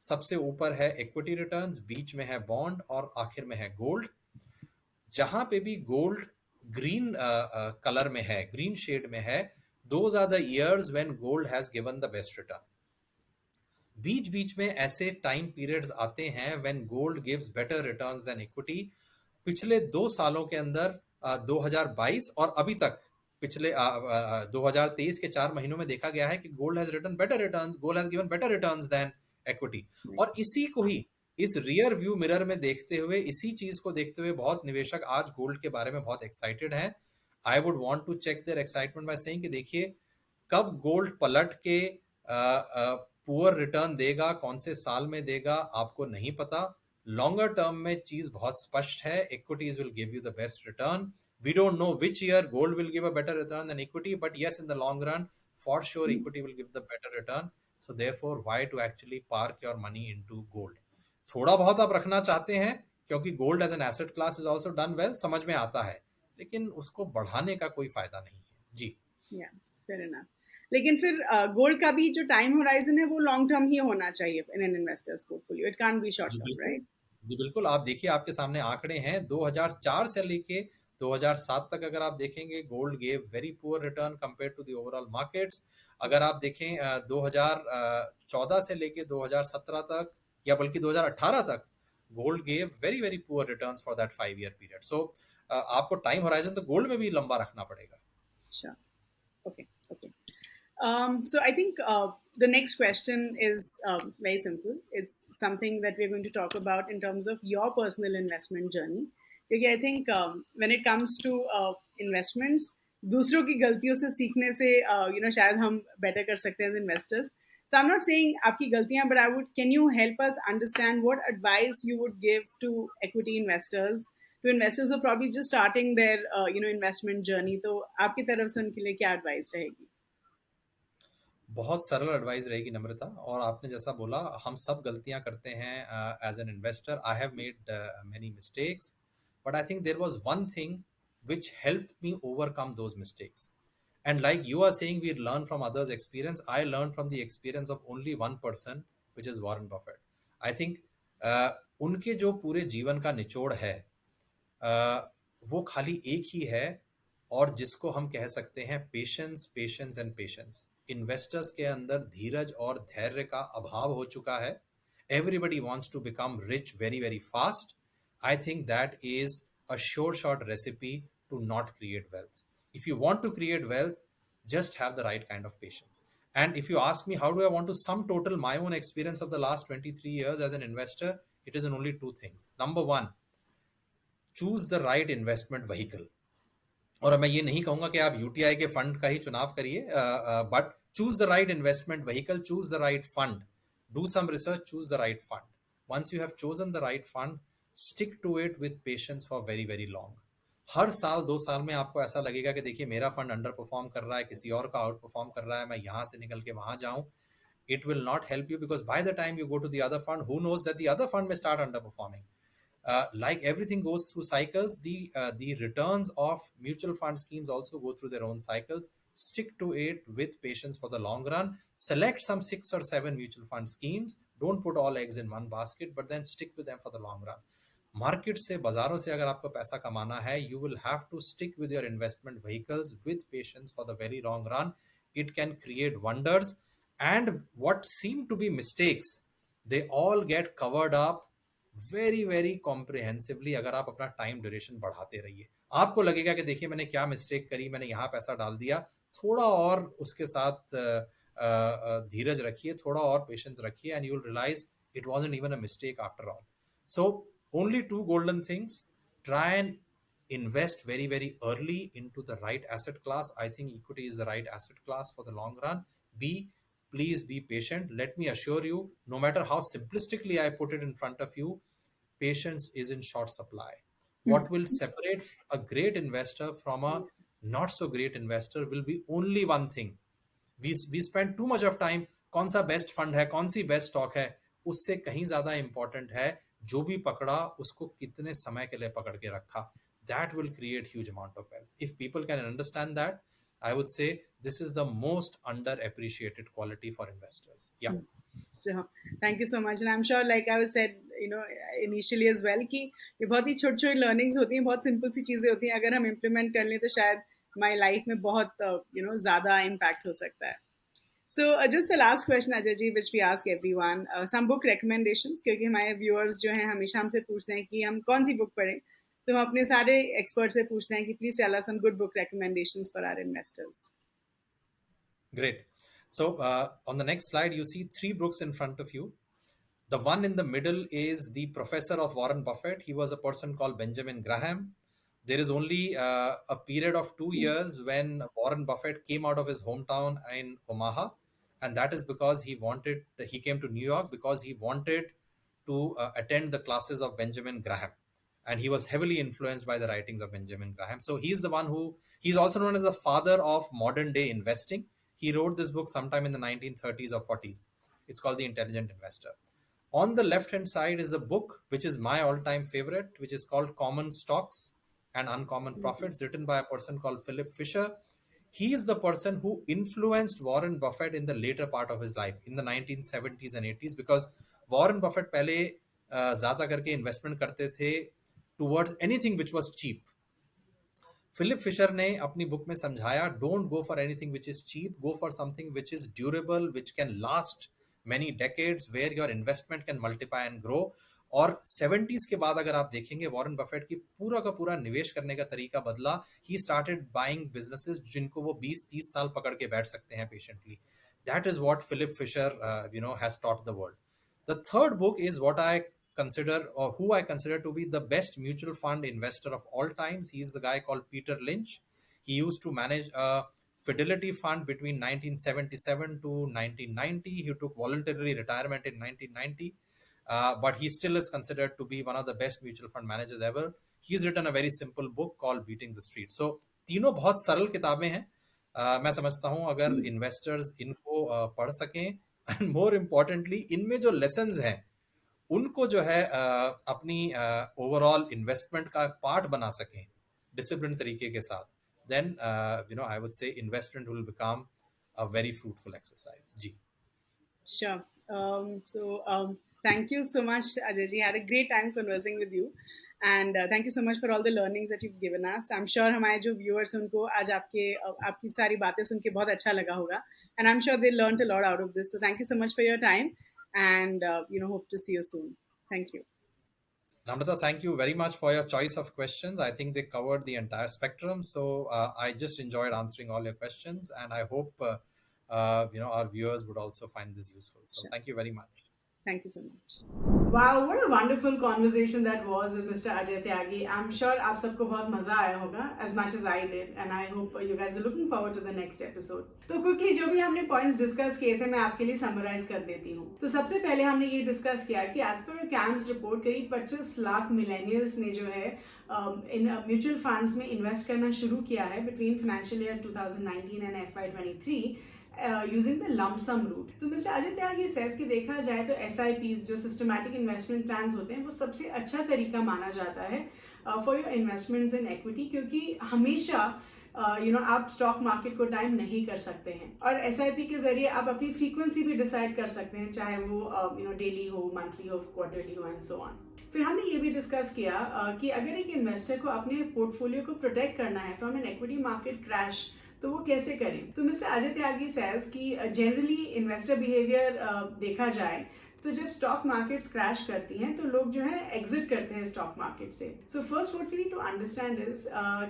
सबसे ऊपर है इक्विटी रिटर्न्स, बीच में है बॉन्ड और आखिर में है गोल्ड। जहाँ पे भी गोल्ड ग्रीन कलर में है, ग्रीन शेड में है, those are the years when gold has given the best return. बीच बीच में ऐसे टाइम पीरियड्स आते हैं when gold gives better returns than equity. पिछले 2 सालों के अंदर 2022 और अभी तक पिछले 2023 के 4 महीनों में देखा गया है कि gold has return better returns, gold has given better returns than equity. और इसी को ही इस रियर व्यू मिरर में देखते हुए, इसी चीज को देखते हुए बहुत निवेशक आज गोल्ड के बारे में बहुत एक्साइटेड हैं. I would want to check their excitement by saying कि देखिए कब गोल्ड पलट के पुअर रिटर्न देगा, कौन से साल में देगा आपको नहीं पता. लॉन्गर टर्म में चीज बहुत स्पष्ट है, equities will give you the best return. We don't know which year gold will give a better return than equity, but yes, in the long run, for sure, equity will give the better return. So therefore, why to actually park your money into gold? थोड़ा बहुत आप रखना चाहते हैं क्योंकि gold as an asset class is also done well, समझ में आता है, लेकिन उसको बढ़ाने का कोई फायदा नहीं है जी. fair enough. लेकिन फिर गोल्ड का भी जो टाइम होराइजन है वो लॉन्ग टर्म ही होना चाहिए in an investor's portfolio. It can't be short term, right? जी बिल्कुल. आप देखिए, आपके सामने आंकड़े हैं 2004 से लेके 2007 तक. अगर आप देखेंगे gold gave very poor return compare to the overall markets. अगर आप देखें 2014 से लेके 2017 तक या बल्कि 2018 तक gold gave very very poor returns for that 5 year period. सो आपको टाइम होराइजन तो गोल्ड में भी लंबा रखना पड़ेगा. Sure. Okay. So I think the next question is very simple. It's something that we're going to talk about in terms of your personal investment journey. Because I think when it comes to investments, दूसरों की गलतियों से सीखने से शायद हम better कर सकते हैं as investors. So I'm not saying आपकी गलतियां, but can you help us understand what advice you would give to equity investors, to investors who are probably just starting their investment journey? तो आपकी तरफ से उनके लिए क्या advice रहेगी? बहुत सरल एडवाइस रहेगी नम्रता. और आपने जैसा बोला, हम सब गलतियां करते हैं as an investor. I have made many mistakes, but I think there was one thing which helped me overcome those mistakes. And like you are saying, we learn from others' experience. I learned from the experience of only one person, which is Warren Buffett. I think उनके जो पूरे जीवन का निचोड़ है वो खाली एक ही है, और जिसको हम कह सकते हैं patience, patience and patience. Investors के अंदर धीरज और धैर्य का अभाव हो चुका है. Everybody wants to become rich very very fast. I think that is a sure shot recipe to not create wealth. If you want to create wealth, just have the right kind of patience. And if you ask me how do I want to sum total my own experience of the last 23 years as an investor, it is in only two things. Number one, choose the right investment vehicle. और मैं ये नहीं कहूंगा कि आप UTI के fund का ही चुनाव करिए, but choose the right investment vehicle, choose the right fund, do some research, choose the right fund. Once you have chosen the right fund, stick to it with patience for very very long. हर साल 2 साल में आपको ऐसा लगेगा कि देखिए मेरा फंड अंडर परफॉर्म कर रहा है, किसी और का आउट परफॉर्म कर रहा है, मैं यहाँ से निकल के वहां जाऊं. It will not help you, because by the time you go to the other fund, who knows that the other fund may start underperforming. Like everything goes through cycles, the returns of mutual fund schemes also go through their own cycles. Stick to it with patience for the long run. Select some 6 or 7 mutual fund schemes. Don't put all eggs in one basket, but then stick with them for the long run. Market से, बाजारों से अगर आपको पैसा कमाना है, you will have to stick with your investment vehicles with patience for the very long run. It can create wonders. And what seem to be mistakes, they all get covered up very very comprehensively अगर आप अपना time duration बढ़ाते रहिए. आपको लगेगा कि देखिए मैंने क्या मिस्टेक करी, मैंने यहाँ पैसा डाल दिया. थोड़ा और उसके साथ धीरज रखिए, थोड़ा और पेशेंस रखिए, and you will realise it wasn't even a mistake after all. So only two golden things: try and invest very very early into the right asset class. I think equity is the right asset class for the long run. Please be patient. Let me assure you, no matter how simplistically I put it in front of you, patience is in short supply. What will separate a great investor from a not so great investor will be only one thing. We spend too much of time कौन सा best fund है, कौन सी best stock है, उससे कहीं ज्यादा important है जो भी पकड़ा उसको कितने समय के लिए पकड़ के रखा. That will create huge amount of wealth. If people can understand that, I would say this is the most underappreciated quality for investors. Yeah. Sure. Thank you so much. And I'm sure, like I was said, initially as well, कि ये बहुत ही छोटी छोटी learnings होती हैं, बहुत simple सी चीज़ें होती हैं. अगर हम implement कर लें तो शायद हमारी life में बहुत ज़्यादा impact हो सकता है. So just the last question, Ajay ji, which we ask everyone, some book recommendations, क्योंकि हमारे viewers जो हैं हमेशा हमसे पूछते हैं कि हम कौन सी book पढ़ें, तो हम अपने सारे experts से पूछते हैं कि please tell us some good book recommendations for our investors. Great. So on the next slide, you see 3 books in front of you. The one in the middle is The Professor of Warren Buffett. He was a person called Benjamin Graham. There is only a period of 2 years when Warren Buffett came out of his hometown in Omaha, and that is because he came to New York because he wanted to attend the classes of Benjamin Graham, and he was heavily influenced by the writings of Benjamin Graham. So he's he's also known as the father of modern day investing. He wrote this book sometime in the 1930s or 40s. It's called The Intelligent Investor. On the left-hand side is the book, which is my all-time favorite, which is called Common Stocks and Uncommon Profits, written by a person called Philip Fisher. He is the person who influenced Warren Buffett in the later part of his life, in the 1970s and 80s, because Warren Buffett पहले ज़्यादा करके investment करते थे towards anything which was cheap. Philip Fisher ने अपनी book में समझाया, don't go for anything which is cheap, go for something which is durable, which can last many decades, where your investment can multiply and grow. और 70s के बाद अगर आप देखेंगे वॉरेन बफेट की पूरा का पूरा निवेश करने का तरीका बदला. ही स्टार्टेड बाइंग बिजनेसेस जिनको वो 20-30 साल पकड़ के बैठ सकते हैं patiently. That is what Philip Fisher has taught the world. The third book is what I consider, or who I consider to be the best mutual fund investor of all times. He is the guy called Peter Lynch. He used to manage a Fidelity fund between 1977 to 1990. He took voluntary retirement in 1990, but he still is considered to be one of the best mutual fund managers ever. He's written a very simple book called Beating the Street. So तीनों बहुत सरल किताबें हैं. मैं समझता हूँ अगर investors इनको पढ़ सकें, एंड मोर इम्पोर्टेंटली इनमें जो लेसन्स हैं उनको जो है अपनी ओवरऑल इन्वेस्टमेंट का पार्ट बना सकें डिसिप्लिन तरीके के साथ, then I would say investment will become a very fruitful exercise. Ji. Sure. Thank you so much, Ajay ji. Had a great time conversing with you, and thank you so much for all the learnings that you've given us. I'm sure हमारे जो viewers हैं उनको आज आपकी सारी बातें सुन के बहुत अच्छा लगा होगा, and I'm sure they learned a lot out of this. So thank you so much for your time, and hope to see you soon. Thank you. Namrata, thank you very much for your choice of questions. I think they covered the entire spectrum. So I just enjoyed answering all your questions, and I hope our viewers would also find this useful. So sure. Thank you very much. Thank you so much. Wow, what a wonderful conversation that was with Mr. Ajay Tyagi. I'm sure आप सबको बहुत मजा आया होगा, as much as I did, and I hope you guys are looking forward to the next episode. तो quickly जो भी हमने points discuss किए थे मैं आपके लिए summarize कर देती हूँ. तो सबसे पहले हमने ये discuss किया कि as per CAMS report करीब 25 लाख millennials ने जो है इन म्यूचुअल फंड्स में इन्वेस्ट करना शुरू किया है between financial year 2019 and FY23. Using the lump sum route. तो मिस्टर अजय त्यागी सेज कि देखा जाए तो SIPs जो सिस्टमैटिक इन्वेस्टमेंट प्लान्स होते हैं वो सबसे अच्छा तरीका माना जाता है for your investments in equity, क्योंकि हमेशा आप स्टॉक मार्केट को टाइम नहीं कर सकते हैं, और SIP के जरिए आप अपनी फ्रीक्वेंसी भी डिसाइड कर सकते हैं, चाहे वो डेली हो, मंथली हो, क्वार्टरली हो, एंड सो ऑन. फिर हमने ये भी डिस्कस किया कि अगर एक इन्वेस्टर को अपने पोर्टफोलियो को प्रोटेक्ट करना है from an equity market crash तो वो कैसे करें. तो मिस्टर अजय त्यागी सेज कि जनरली इन्वेस्टर बिहेवियर देखा जाए तो जब स्टॉक मार्केट्स क्रैश करती हैं तो लोग जो है एग्जिट करते हैं स्टॉक मार्केट से. So first what we need to understand is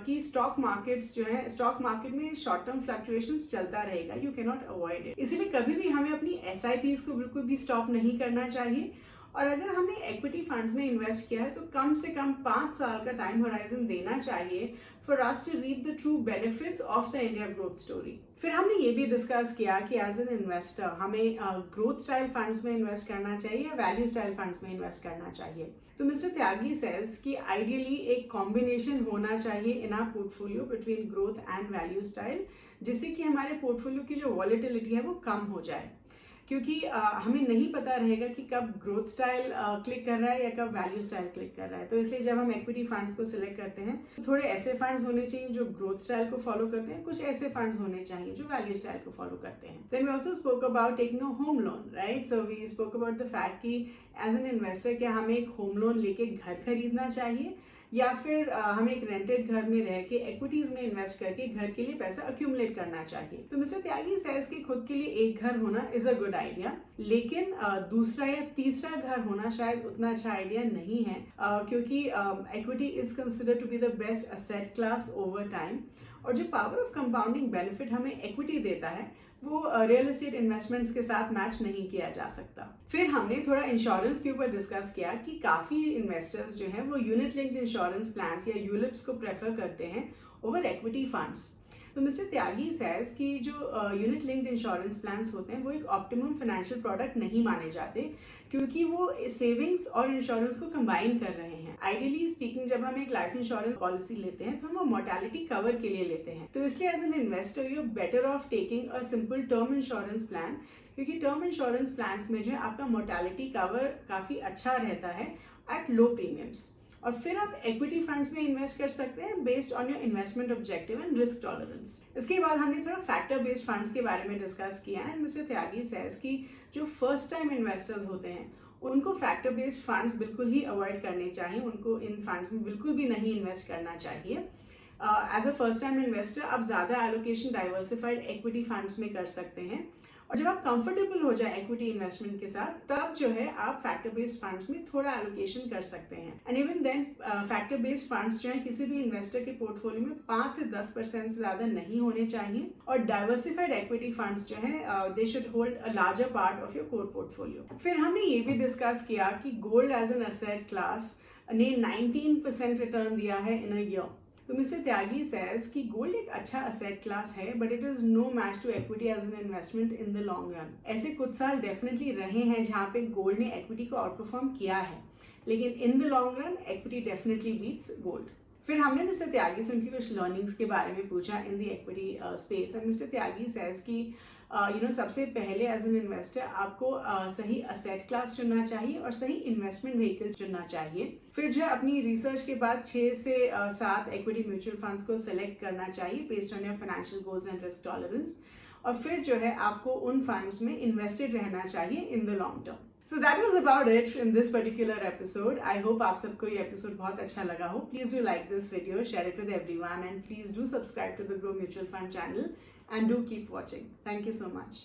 कि स्टॉक मार्केट्स जो है, स्टॉक मार्केट में शॉर्ट टर्म फ्लक्चुएशंस चलता रहेगा, you can not avoid it. इसीलिए कभी भी हमें अपनी SIPs को बिल्कुल भी स्टॉप नहीं करना चाहिए, और अगर हमने इक्विटी फंड्स में इन्वेस्ट किया है तो कम से कम 5 साल का टाइम होराइजन देना चाहिए for us to reap the true benefits of the India growth story. फिर हमने ये भी डिस्कस किया कि एज एन इन्वेस्टर हमें ग्रोथ स्टाइल फंड्स में इन्वेस्ट करना चाहिए या वैल्यू स्टाइल फंड्स में इन्वेस्ट करना चाहिए. तो मिस्टर त्यागी सेज कि आइडियली एक कॉम्बिनेशन होना चाहिए in our portfolio between growth and value style, जिससे कि हमारे पोर्टफोलियो की जो वॉलेटिलिटी है वो कम हो जाए, क्योंकि हमें नहीं पता रहेगा कि कब ग्रोथ स्टाइल क्लिक कर रहा है या कब वैल्यू स्टाइल क्लिक कर रहा है। तो इसलिए जब हम इक्विटी फंड्स को सिलेक्ट करते हैं तो थोड़े ऐसे फंड्स होने चाहिए जो ग्रोथ स्टाइल को फॉलो करते हैं, कुछ ऐसे फंड्स होने चाहिए जो वैल्यू स्टाइल को फॉलो करते हैं। Then we also spoke about taking a home loan, right? So we spoke about the fact कि एज एन इन्वेस्टर क्या हमें एक होम लोन लेके घर खरीदना चाहिए या फिर हमें एक रेंटेड घर में रह के इक्विटीज में इन्वेस्ट करके घर के लिए पैसा अक्यूमुलेट करना चाहिए। तो मिस्टर त्यागी सेज कि खुद के लिए एक घर होना इज अ गुड आइडिया, लेकिन दूसरा या तीसरा घर होना शायद उतना अच्छा आइडिया नहीं है, क्योंकि equity is considered to be the best asset class over time. और जो पावर ऑफ कंपाउंडिंग बेनिफिट हमें इक्विटी देता है वो रियल एस्टेट इन्वेस्टमेंट्स के साथ मैच नहीं किया जा सकता। फिर हमने थोड़ा इंश्योरेंस के ऊपर डिस्कस किया कि काफी इन्वेस्टर्स जो हैं वो यूनिट लिंक्ड इंश्योरेंस प्लान्स या यूलिप्स को प्रेफर करते हैं ओवर इक्विटी फंड्स। तो मिस्टर त्यागी सेज कि जो यूनिट लिंक्ड इंश्योरेंस प्लान्स होते हैं वो एक ऑप्टिमम फाइनेंशियल प्रोडक्ट नहीं माने जाते, क्योंकि वो सेविंग्स और इंश्योरेंस को कंबाइन कर रहे हैं। आइडियली स्पीकिंग जब हम एक लाइफ इंश्योरेंस पॉलिसी लेते हैं तो हम मोर्टेलिटी कवर के लिए लेते हैं। तो इसलिए as an investor you better off taking a simple term insurance plan, क्योंकि टर्म इंश्योरेंस प्लान्स में जो है आपका मोर्टेलिटी कवर काफी अच्छा रहता है एट लो प्रीमियम्स। और फिर आप इक्विटी फंड्स में इन्वेस्ट कर सकते हैं based on your investment objective and risk tolerance. इसके बाद हमने थोड़ा फैक्टर बेस्ड फंड्स के बारे में डिस्कस किया है। मिस्टर त्यागी सेज कि जो फर्स्ट टाइम इन्वेस्टर्स होते हैं उनको फैक्टर बेस्ड फंड्स बिल्कुल ही अवॉइड करने चाहिए, उनको इन फंड्स में बिल्कुल भी नहीं इन्वेस्ट करना चाहिए। As a first time investor आप ज़्यादा एलोकेशन डाइवर्सिफाइड इक्विटी फंड्स में कर सकते हैं, और जब आप कंफर्टेबल हो जाए इक्विटी इन्वेस्टमेंट के साथ तब जो है आप फैक्टर बेस्ड फंड्स में थोड़ा एलोकेशन कर सकते हैं। And even then factor based funds जो है किसी भी इन्वेस्टर के पोर्टफोलियो में 5 से 10% से ज्यादा नहीं होने चाहिए, और डाइवर्सिफाइड इक्विटी फंड्स जो है they should hold a larger part of your core portfolio. फिर हमने ये भी डिस्कस किया कि gold as an asset class ने 19% रिटर्न दिया है इन अ ईयर। तो मिस्टर त्यागी सेज कि गोल्ड एक अच्छा असेट क्लास है, but it is no match to equity as an investment in the long run. ऐसे कुछ साल डेफिनेटली रहे हैं जहां पे गोल्ड ने इक्विटी को आउट परफॉर्म किया है, लेकिन in the long run equity definitely beats gold. फिर हमने मिस्टर त्यागी से उनकी कुछ लर्निंग्स के बारे में पूछा in the equity space. And mister Tyagi says कि सबसे पहले एज एन इन्वेस्टर आपको सही असेट क्लास चुनना चाहिए और सही इन्वेस्टमेंट व्हीकल चुनना चाहिए। फिर जो अपनी रिसर्च के बाद 6 से 7 इक्विटी म्यूचुअल फंड्स को सिलेक्ट करना चाहिए based on your financial goals and risk tolerance, और फिर जो है आपको उन फंड्स में इन्वेस्टेड रहना चाहिए इन the long term. So that was about it in this particular episode. I hope आप सबको ये episode बहुत अच्छा लगा हो. Please do like this video, share it with everyone, and please do subscribe to the Grow Mutual Fund channel and do keep watching. Thank you so much.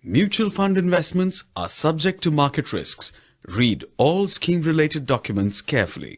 Mutual fund investments are subject to market risks. Read all scheme-related documents carefully.